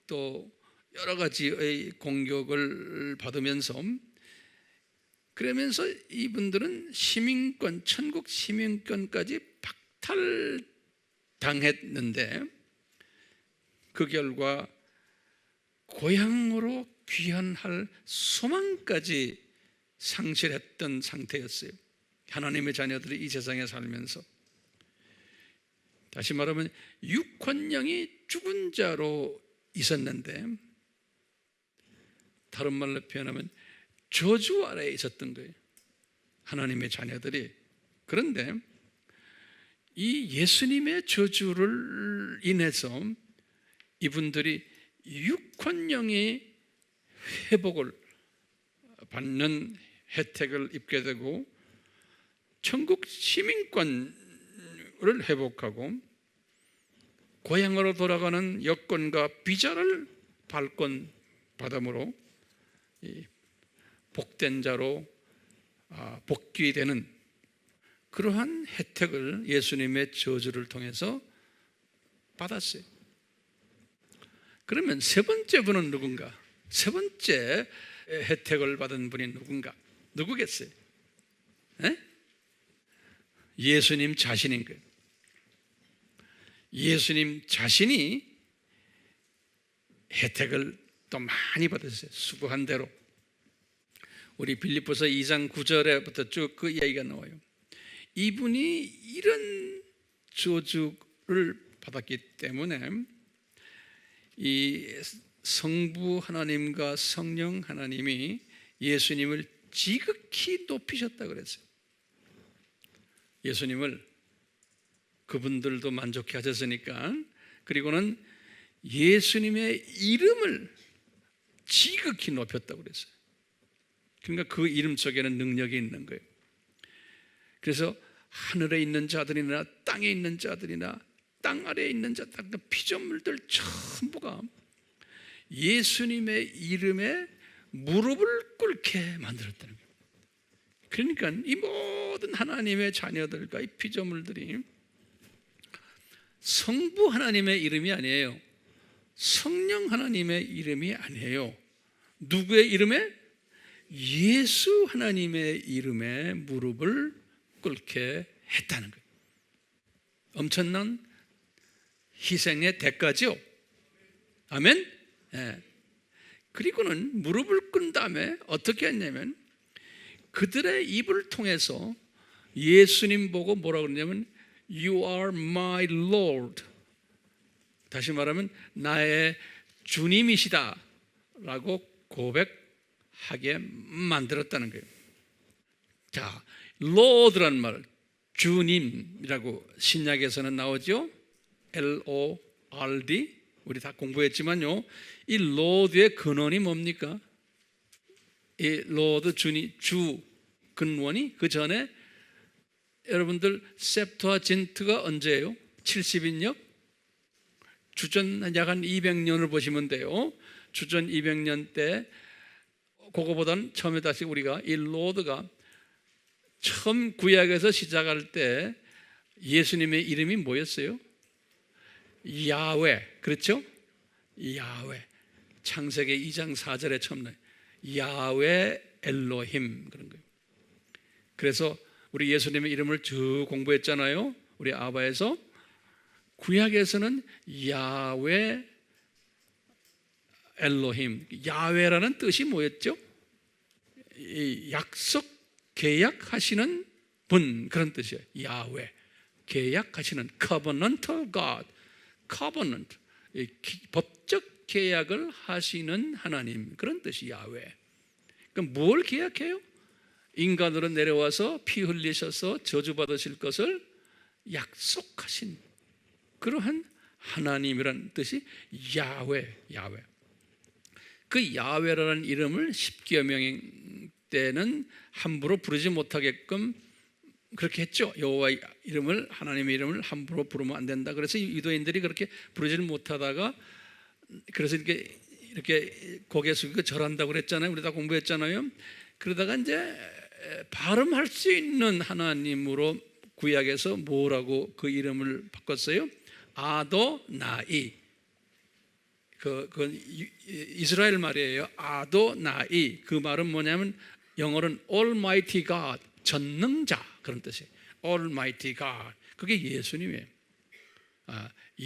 또 여러 가지의 공격을 받으면서, 그러면서 이분들은 시민권, 천국 시민권까지 박탈당했는데 그 결과 고향으로 귀환할 소망까지 상실했던 상태였어요. 하나님의 자녀들이 이 세상에 살면서. 다시 말하면 육혼령이 죽은 자로 있었는데, 다른 말로 표현하면 저주 아래에 있었던 거예요, 하나님의 자녀들이. 그런데 이 예수님의 저주를 인해서 이분들이 육혼령이 회복을 받는 혜택을 입게 되고 천국 시민권을 회복하고 고향으로 돌아가는 여권과 비자를 발권받음으로 복된 자로 복귀되는 그러한 혜택을 예수님의 저주를 통해서 받았어요. 그러면 세 번째 분은 누군가? 세 번째 혜택을 받은 분이 누군가? 누구겠어요? 에? 예수님 자신인 거예요. 예수님 자신이 혜택을 또 많이 받았어요. 수고한 대로. 우리 빌립보서 2장 9절에부터 쭉 그 이야기가 나와요. 이분이 이런 저주를 받았기 때문에 이 성부 하나님과 성령 하나님이 예수님을 지극히 높이셨다 그랬어요. 예수님을 그분들도 만족해 하셨으니까. 그리고는 예수님의 이름을 지극히 높였다고 그랬어요. 그러니까 그 이름 속에는 능력이 있는 거예요. 그래서 하늘에 있는 자들이나 땅에 있는 자들이나 땅 아래에 있는 자들, 피조물들 전부가 예수님의 이름에 무릎을 꿇게 만들었다는 거예요. 그러니까 이 모든 하나님의 자녀들과 이 피조물들이 성부 하나님의 이름이 아니에요. 성령 하나님의 이름이 아니에요. 누구의 이름에? 예수 하나님의 이름에 무릎을 꿇게 했다는 거예요. 엄청난 희생의 대가죠. 아멘? 네. 그리고는 무릎을 꿇은 다음에 어떻게 했냐면 그들의 입을 통해서 예수님 보고 뭐라고 그러냐면 You are my Lord. 다시 말하면 나의 주님이시다 라고 고백하게 만들었다는 거예요. 자, Lord라는 말, 주님이라고 신약에서는 나오죠. L-O-R-D. 우리 다 공부했지만요, 이 Lord의 근원이 뭡니까? 이 Lord, 주 근원이 그 전에 여러분들 셉투아진트가 언제예요? 70인역? 주전 약 한 200년을 보시면 돼요. 주전 200년 때 그거보다는 처음에 다시 우리가 이 로드가 처음 구약에서 시작할 때 예수님의 이름이 뭐였어요? 야훼. 그렇죠? 야훼. 창세기 2장 4절에 처음 나요. 야훼 엘로힘, 그런 거예요. 그래서 우리 예수님의 이름을 쭉 공부했잖아요. 우리 아바에서. 구약에서는 야훼 엘로힘, 야훼라는 뜻이 뭐였죠? 약속, 계약하시는 분, 그런 뜻이에요. 야훼, 계약하시는 covenantal God, covenant, 법적 계약을 하시는 하나님, 그런 뜻이 야훼. 그럼 뭘 계약해요? 인간으로 내려와서 피 흘리셔서 저주받으실 것을 약속하신 그러한 하나님이란 뜻이 야훼. 그 야훼라는 이름을 십계명 때는 함부로 부르지 못하게끔 그렇게 했죠. 여호와 이름을, 하나님의 이름을 함부로 부르면 안 된다. 그래서 유대인들이 그렇게 부르지를 못하다가, 그래서 이렇게 고개 숙이고 절한다고 그랬잖아요. 우리 다 공부했잖아요. 그러다가 이제 발음할 수 있는 하나님으로 구약에서 뭐라고 그 이름을 바꿨어요? 아도나이. 그건 이스라엘 말이에요. 아도나이. 그 말은 뭐냐면 영어로는 Almighty God, 전능자, 그런 뜻이에요. Almighty God. 그게 예수님이에요.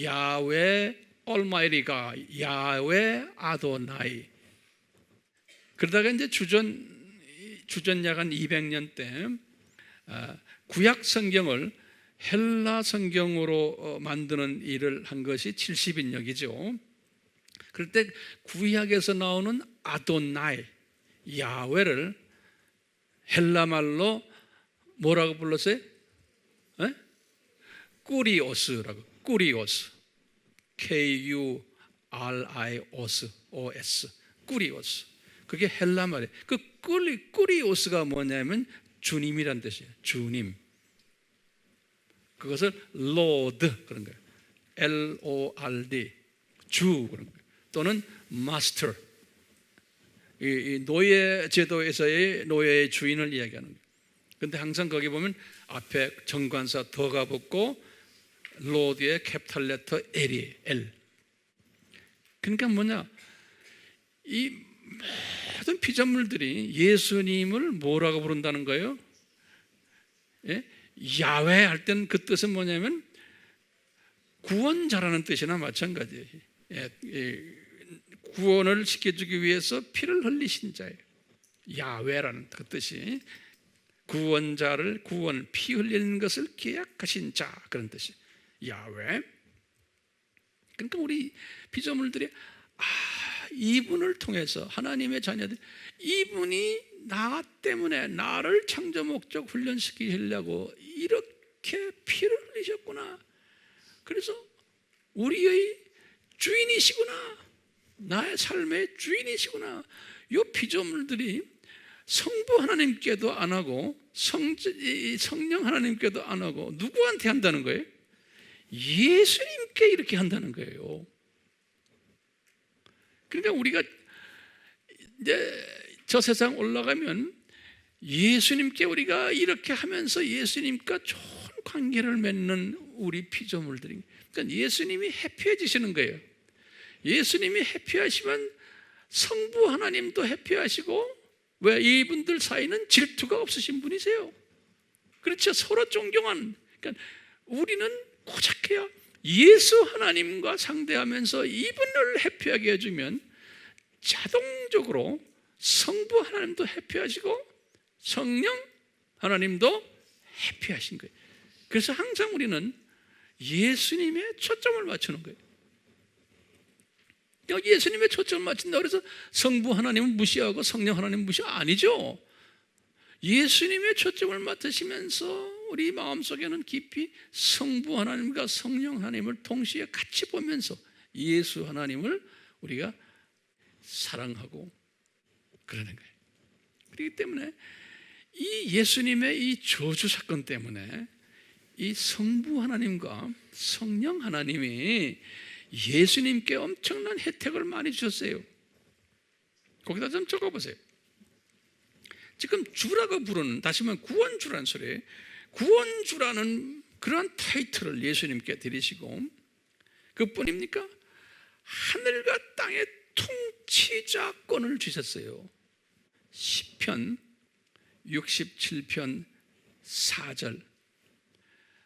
야훼 Almighty God, 야훼 아도나이. 그러다가 이제 주전 약 한 200년 때 구약 성경을 헬라 성경으로 만드는 일을 한 것이 70인역이죠. 그럴 때 구약에서 나오는 아도나이, 야훼를 헬라 말로 뭐라고 불렀어요? 꾸리오스라고. 꾸리오스. K-U-R-I-O-S. 꾸리오스. 그게 헬라 말이에요. 그 꾸리오스가 뭐냐면 주님이란 뜻이에요. 주님. 그것을 Lord 그런 거예요. L-O-R-D. 주 그런 거예요. 또는 Master. 이 노예 제도에서의 노예의 주인을 이야기하는 거예요. 그런데 항상 거기 보면 앞에 정관사 더가 붙고 로드의 캐피탈 레터 L이 L. 그러니까 뭐냐, 이 모든 피조물들이 예수님을 뭐라고 부른다는 거예요? 예? 야훼 할 때는 그 뜻은 뭐냐면 구원자라는 뜻이나 마찬가지예요. 구원을 시켜주기 위해서 피를 흘리신 자예요. 야훼라는 그 뜻이 구원자를, 피 흘리는 것을 계약하신 자, 그런 뜻이에요. 야훼. 그러니까 우리 피조물들이 이분을 통해서 하나님의 자녀들, 이분이 나 때문에 나를 창조 목적 훈련시키시려고 이렇게 피를 흘리셨구나. 그래서 우리의 주인이시구나. 나의 삶의 주인이시구나. 이 피조물들이 성부 하나님께도 안 하고 성령 하나님께도 안 하고 누구한테 한다는 거예요? 예수님께 이렇게 한다는 거예요. 그러니까 우리가 이제 저 세상 올라가면 예수님께 우리가 이렇게 하면서 예수님과 좋은 관계를 맺는 우리 피조물들이, 그러니까 예수님이 해피해지시는 거예요. 예수님이 해피하시면 성부 하나님도 해피하시고, 왜? 이분들 사이는 질투가 없으신 분이세요. 그렇죠. 서로 존경한. 그러니까 우리는 고작해야 예수 하나님과 상대하면서 이분을 해피하게 해주면 자동적으로 성부 하나님도 해피하시고 성령 하나님도 해피하신 거예요. 그래서 항상 우리는 예수님의 초점을 맞추는 거예요. 예수님의 초점을 맞춘다고 해서 성부 하나님을 무시하고 성령 하나님을 아니죠. 예수님의 초점을 맡으시면서 우리 마음속에는 깊이 성부 하나님과 성령 하나님을 동시에 같이 보면서 예수 하나님을 우리가 사랑하고 그러는 거예요. 그렇기 때문에 이 예수님의 이 저주 사건 때문에 이 성부 하나님과 성령 하나님이 예수님께 엄청난 혜택을 많이 주셨어요. 거기다 좀 적어보세요. 지금 주라고 부르는, 다시 말하면 구원주라는 소리예요. 구원주라는 그런 타이틀을 예수님께 드리시고, 그뿐입니까? 하늘과 땅의 통치자권을 주셨어요. 시편 67편 4절,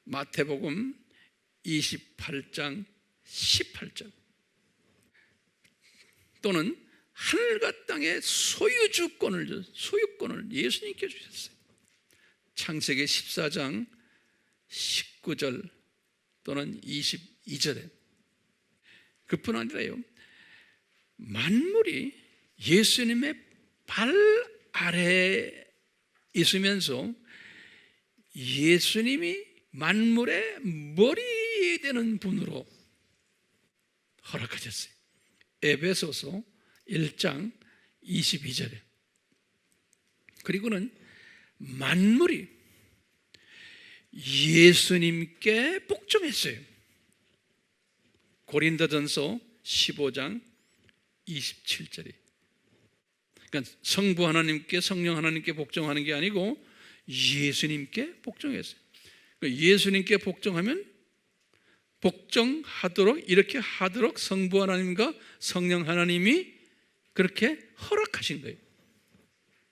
마태복음 28장 18절, 또는 하늘과 땅의 소유권을 예수님께 주셨어요. 창세기 14장 19절 또는 22절에. 그뿐 아니라요, 만물이 예수님의 발 아래에 있으면서 예수님이 만물의 머리 되는 분으로 허락하셨어요. 에베소서 1장 22절에. 그리고는 만물이 예수님께 복종했어요. 고린도전서 15장 27절에. 그러니까 성부 하나님께, 성령 하나님께 복종하는 게 아니고 예수님께 복종했어요. 예수님께 복종하면 복종하도록, 이렇게 하도록 성부 하나님과 성령 하나님이 그렇게 허락하신 거예요.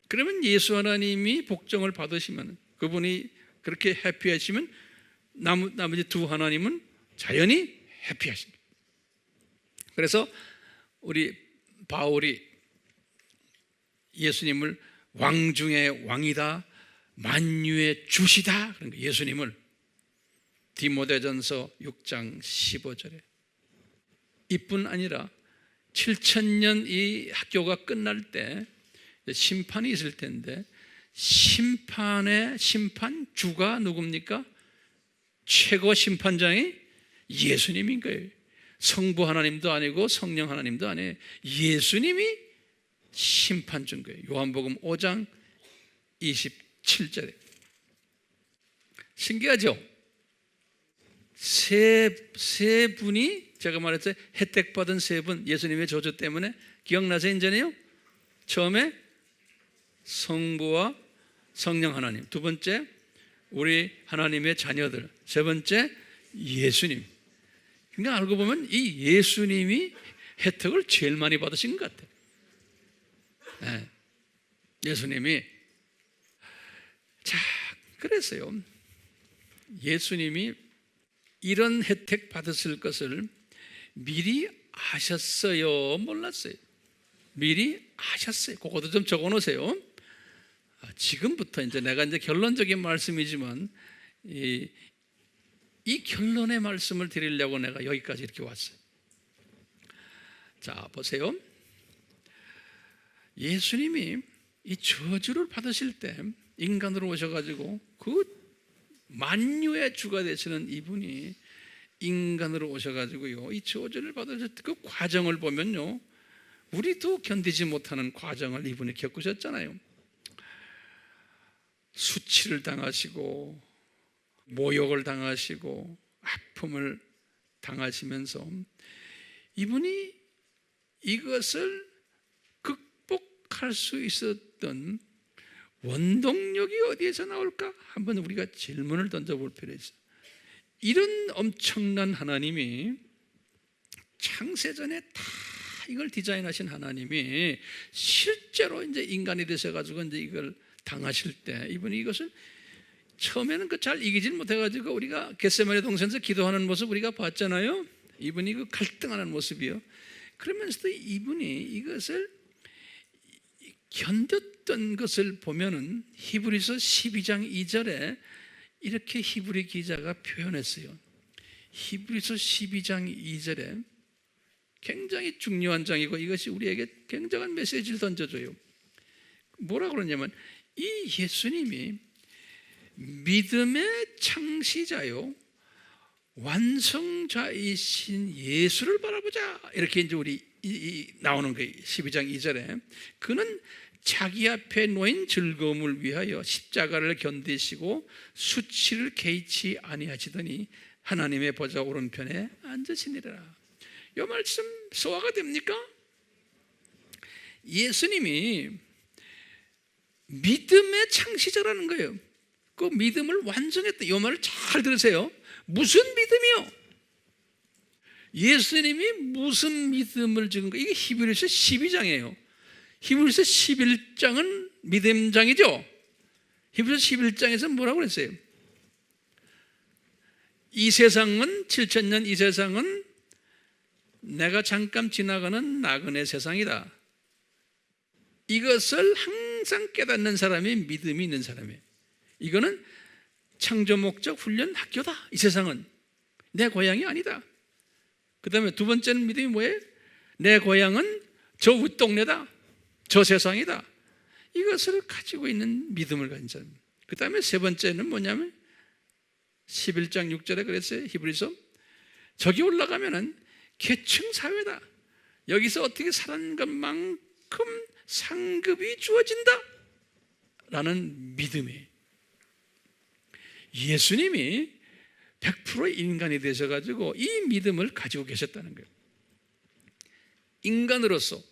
그러면 예수 하나님이 복종을 받으시면, 그분이 그렇게 해피하시면 나머지 두 하나님은 자연히 해피하십니다. 그래서 우리 바울이 예수님을 왕 중의 왕이다, 만유의 주시다, 그런 거, 예수님을 디모데전서 6장 15절에. 이뿐 아니라 7,000년 이 학교가 끝날 때 심판이 있을 텐데, 심판의 심판주가 누굽니까? 최고 심판장이 예수님인 거예요. 성부 하나님도 아니고 성령 하나님도 아니에요. 예수님이 심판주인 거예요. 요한복음 5장 27절에. 신기하죠? 세 분이, 제가 말했죠, 혜택받은 세 분, 예수님의 저주 때문에. 기억나세요? 이제는요, 처음에 성부와 성령 하나님, 두 번째 우리 하나님의 자녀들, 세 번째 예수님. 그러니까 알고 보면 이 예수님이 혜택을 제일 많이 받으신 것 같아요. 네. 예수님이. 자, 그랬어요. 예수님이 이런 혜택 받았을 것을 미리 아셨어요? 몰랐어요? 미리 아셨어요. 그것도 좀 적어 놓으세요. 지금부터 이제 내가 이제 결론적인 말씀이지만 이 결론의 말씀을 드리려고 내가 여기까지 이렇게 왔어요. 자, 보세요. 예수님이 이 저주를 받으실 때 인간으로 오셔가지고 그 만유의 주가 되시는 이분이 인간으로 오셔가지고요, 이 저주를 받으실 때 그 과정을 보면요, 우리도 견디지 못하는 과정을 이분이 겪으셨잖아요. 수치를 당하시고 모욕을 당하시고 아픔을 당하시면서 이분이 이것을 극복할 수 있었던 원동력이 어디에서 나올까? 한번 우리가 질문을 던져볼 필요가 있어요. 이런 엄청난 하나님이, 창세전에 다 이걸 디자인하신 하나님이 실제로 이제 인간이 되셔가지고 이제 이걸 당하실 때 이분이 이것을 처음에는 그 잘 이기질 못해가지고 우리가 겟세마네 동산에서 기도하는 모습 우리가 봤잖아요. 이분이 그 갈등하는 모습이요. 그러면서도 이분이 이것을 견뎠던 것을 보면은 히브리서 12장 2절에 이렇게 히브리 기자가 표현했어요. 히브리서 12장 2절에 굉장히 중요한 장이고 이것이 우리에게 굉장한 메시지를 던져줘요. 뭐라고 그러냐면, 이 예수님이 믿음의 창시자요 완성자이신 예수를 바라보자, 이렇게 이제 우리 나오는 거예요. 12장 2절에 그는 자기 앞에 놓인 즐거움을 위하여 십자가를 견디시고 수치를 개의치 아니하시더니 하나님의 보좌 오른편에 앉으시니라. 이 말씀 소화가 됩니까? 예수님이 믿음의 창시자라는 거예요. 그 믿음을 완성했다. 이 말을 잘 들으세요. 무슨 믿음이요? 예수님이 무슨 믿음을 지은 거예요? 이게 히브리서 12장이에요. 히브리서 11장은 믿음장이죠. 히브리서 11장에서 뭐라고 그랬어요? 이 세상은 7,000년, 이 세상은 내가 잠깐 지나가는 나그네 세상이다. 이것을 항상 깨닫는 사람이 믿음이 있는 사람이에요. 이거는 창조 목적 훈련 학교다. 이 세상은 내 고향이 아니다. 그 다음에 두 번째는 믿음이 뭐예요? 내 고향은 저 윗동네다, 저 세상이다. 이것을 가지고 있는 믿음을 가진 사람. 그 다음에 세 번째는 뭐냐면 11장 6절에 그랬어요. 히브리서. 저기 올라가면은 계층 사회다. 여기서 어떻게 살았는 것만큼 상급이 주어진다 라는 믿음이, 예수님이 100% 인간이 되셔가지고 이 믿음을 가지고 계셨다는 거예요. 인간으로서.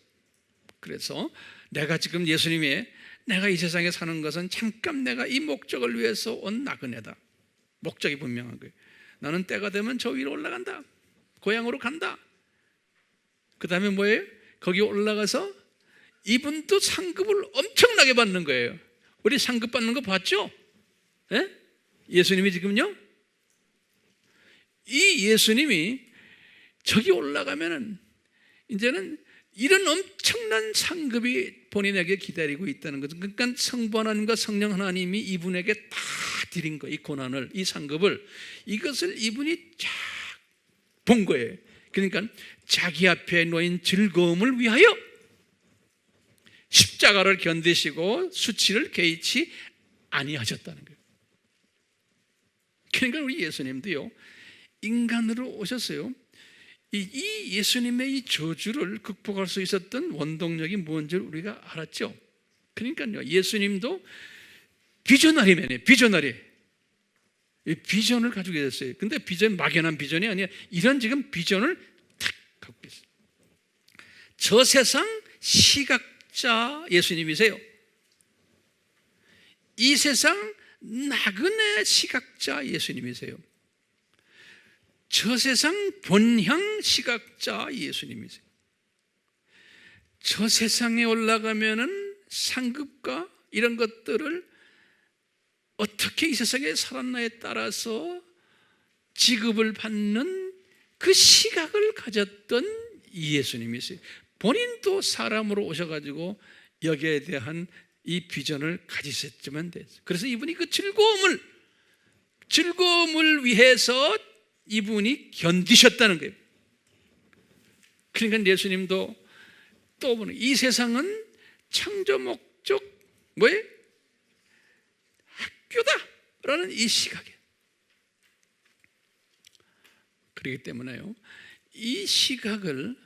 그래서 내가 지금 예수님의 내가 이 세상에 사는 것은 잠깐 내가 이 목적을 위해서 온 나그네다. 목적이 분명한 거예요. 나는 때가 되면 저 위로 올라간다. 고향으로 간다. 그 다음에 뭐예요? 거기 올라가서 이분도 상급을 엄청나게 받는 거예요. 우리 상급 받는 거 봤죠? 예? 예수님이 지금요? 이 예수님이 저기 올라가면은 이제는 이런 엄청난 상급이 본인에게 기다리고 있다는 거죠. 그러니까 성부 하나님과 성령 하나님이 이분에게 다 드린 거, 이 고난을, 이 상급을, 이것을 이분이 쫙 본 거예요. 그러니까 자기 앞에 놓인 즐거움을 위하여 십자가를 견디시고 수치를 개의치 아니하셨다는 거예요. 그러니까 우리 예수님도요, 인간으로 오셨어요. 이 예수님의 이 저주를 극복할 수 있었던 원동력이 뭔지를 우리가 알았죠. 그러니까요, 예수님도 비전너리맨이에요. 비전너리. 이 비전을 가지고 계셨어요. 근데 비전, 막연한 비전이 아니라 이런 지금 비전을 탁 갖고 계세요. 저 세상 시각자 예수님이세요. 이 세상 나그네 시각자 예수님이세요. 저 세상 본향 시각자 예수님이세요. 저 세상에 올라가면은 상급과 이런 것들을 어떻게 이 세상에 살았나에 따라서 지급을 받는 그 시각을 가졌던 이 예수님이세요. 본인도 사람으로 오셔가지고 여기에 대한 이 비전을 가지셨지만 됐어요. 그래서 이분이 그 즐거움을 위해서 이분이 견디셨다는 거예요. 그러니까 예수님도 또 보는, 이 세상은 창조 목적 뭐예요? 학교다라는 이 시각에, 그렇기 때문에요, 이 시각을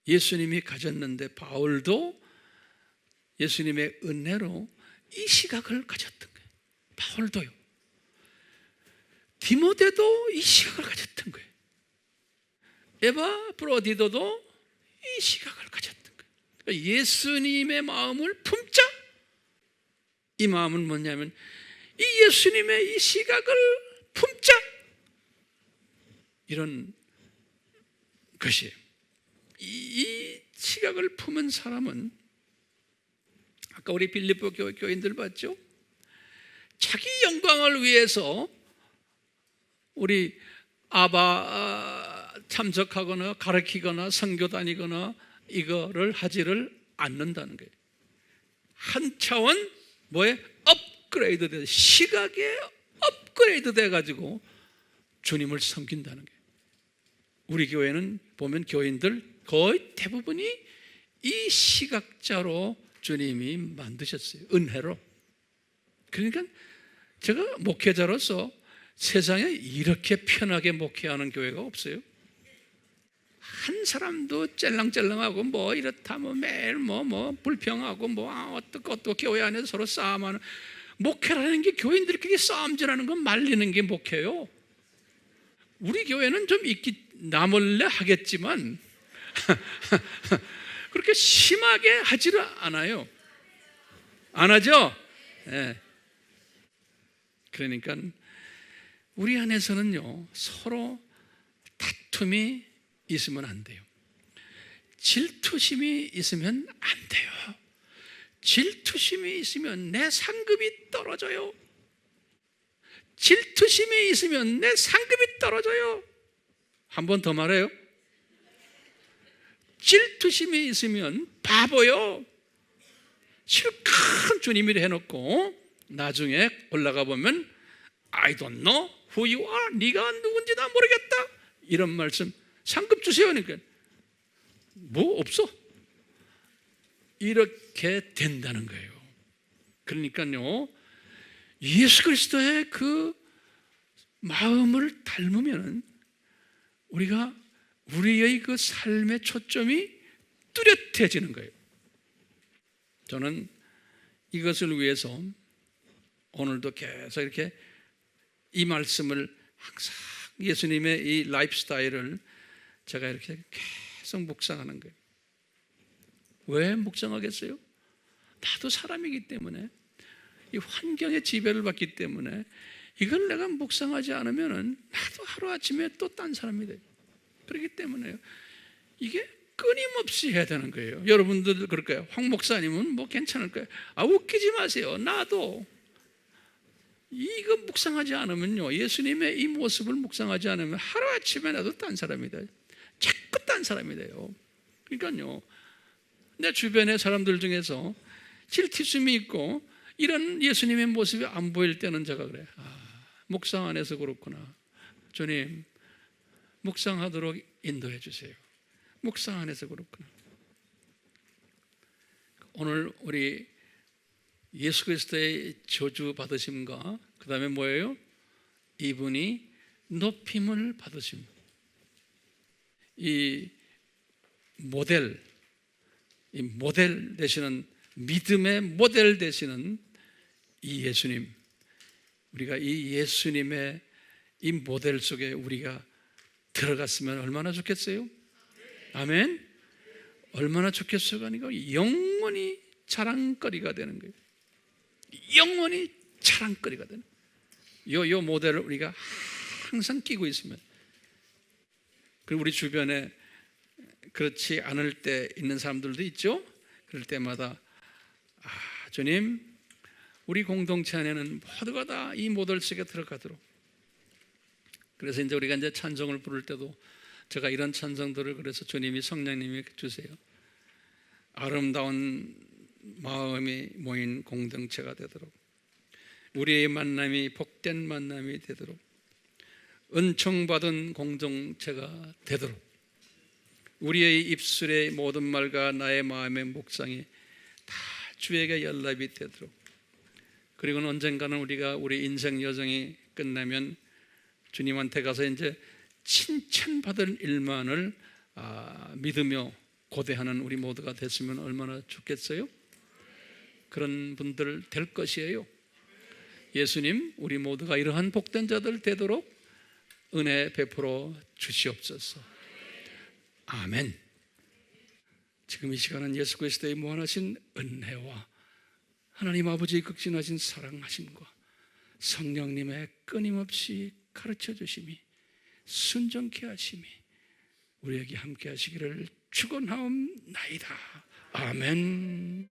예수님이 가졌는데 바울도 예수님의 은혜로 이 시각을 가졌던 거예요. 바울도요. 디모데도 이 시각을 가졌던 거예요. 에바브로디도도 이 시각을 가졌던 거예요. 그러니까 예수님의 마음을 품자. 이 마음은 뭐냐면 이 예수님의 이 시각을 품자, 이런 것이에요. 이 시각을 품은 사람은 아까 우리 빌립보 교인들 봤죠? 자기 영광을 위해서 우리 아바 참석하거나 가르치거나 선교 다니거나 이거를 하지를 않는다는 거예요. 한 차원 뭐에 업그레이드 돼, 시각에 업그레이드 돼가지고 주님을 섬긴다는 거예요. 우리 교회는 보면 교인들 거의 대부분이 이 시각자로 주님이 만드셨어요. 은혜로. 그러니까 제가 목회자로서 세상에 이렇게 편하게 목회하는 교회가 없어요. 한 사람도 짤랑짤랑하고 뭐 이렇다 뭐 매일 뭐 불평하고 뭐 어떻고 교회 안에서 서로 싸움하는, 목회라는 게 교인들끼리 싸움질하는 건 말리는 게 목회요. 우리 교회는 좀 있기 나몰래 하겠지만 그렇게 심하게 하지를 않아요. 안 하죠? 네. 그러니까 우리 안에서는요, 서로 다툼이 있으면 안 돼요. 질투심이 있으면 안 돼요. 질투심이 있으면 내 상급이 떨어져요. 질투심이 있으면 내 상급이 떨어져요. 한 번 더 말해요. 질투심이 있으면 바보요. 실컷 주님이 해놓고 나중에 올라가 보면 I don't know who you are. 네가 누군지 나 모르겠다. 이런 말씀, 상급 주세요. 그러니까 뭐 없어. 이렇게 된다는 거예요. 그러니까요, 예수 그리스도의 그 마음을 닮으면 우리가 우리의 그 삶의 초점이 뚜렷해지는 거예요. 저는 이것을 위해서 오늘도 계속 이렇게 이 말씀을 항상 예수님의 이 라이프 스타일을 제가 이렇게 계속 묵상하는 거예요. 왜 묵상하겠어요? 나도 사람이기 때문에, 이 환경의 지배를 받기 때문에 이걸 내가 묵상하지 않으면 나도 하루아침에 또 딴 사람이 돼요. 그렇기 때문에 이게 끊임없이 해야 되는 거예요. 여러분들 그럴까요? 황 목사님은 뭐 괜찮을 거예요. 웃기지 마세요. 나도 이거 묵상하지 않으면요, 예수님의 이 모습을 묵상하지 않으면 하루아침에 나도 딴 사람이 돼요. 자꾸 딴 사람이 돼요. 그러니까요, 내 주변의 사람들 중에서 질투심이 있고 이런 예수님의 모습이 안 보일 때는 제가 그래요. 묵상 안 해서 그렇구나. 주님, 묵상하도록 인도해 주세요. 묵상 안 해서 그렇구나. 오늘 우리 예수 그리스도의 저주 받으심과 그 다음에 뭐예요? 이분이 높임을 받으심. 이 모델 되시는, 믿음의 모델 되시는 이 예수님, 우리가 이 예수님의 이 모델 속에 우리가 들어갔으면 얼마나 좋겠어요? 아멘. 얼마나 좋겠어요? 아니까 영원히 자랑거리가 되는 거예요. 영원히 자랑거리가 되는 거예요. 요 모델을 우리가 항상 끼고 있으면, 그리고 우리 주변에 그렇지 않을 때 있는 사람들도 있죠. 그럴 때마다 주님, 우리 공동체 안에는 모두가 다 이 모델 속에 들어가도록. 그래서 이제 우리가 이제 찬송을 부를 때도 제가 이런 찬송들을, 그래서 주님이, 성령님이 주세요. 아름다운 마음이 모인 공동체가 되도록, 우리의 만남이 복된 만남이 되도록, 은총받은 공동체가 되도록, 우리의 입술의 모든 말과 나의 마음의 묵상이 다 주에게 연락이 되도록, 그리고 언젠가는 우리가 우리 인생 여정이 끝나면 주님한테 가서 이제 칭찬받을 일만을 믿으며 고대하는 우리 모두가 됐으면 얼마나 좋겠어요? 그런 분들 될 것이에요. 예수님, 우리 모두가 이러한 복된 자들 되도록 은혜 베풀어 주시옵소서. 아멘. 지금 이 시간은 예수 그리스도의 무한하신 은혜와 하나님 아버지의 극진하신 사랑하심과 성령님의 끊임없이 가르쳐 주심이, 순종케 하심이 우리에게 함께 하시기를 축원하옵나이다. 아멘.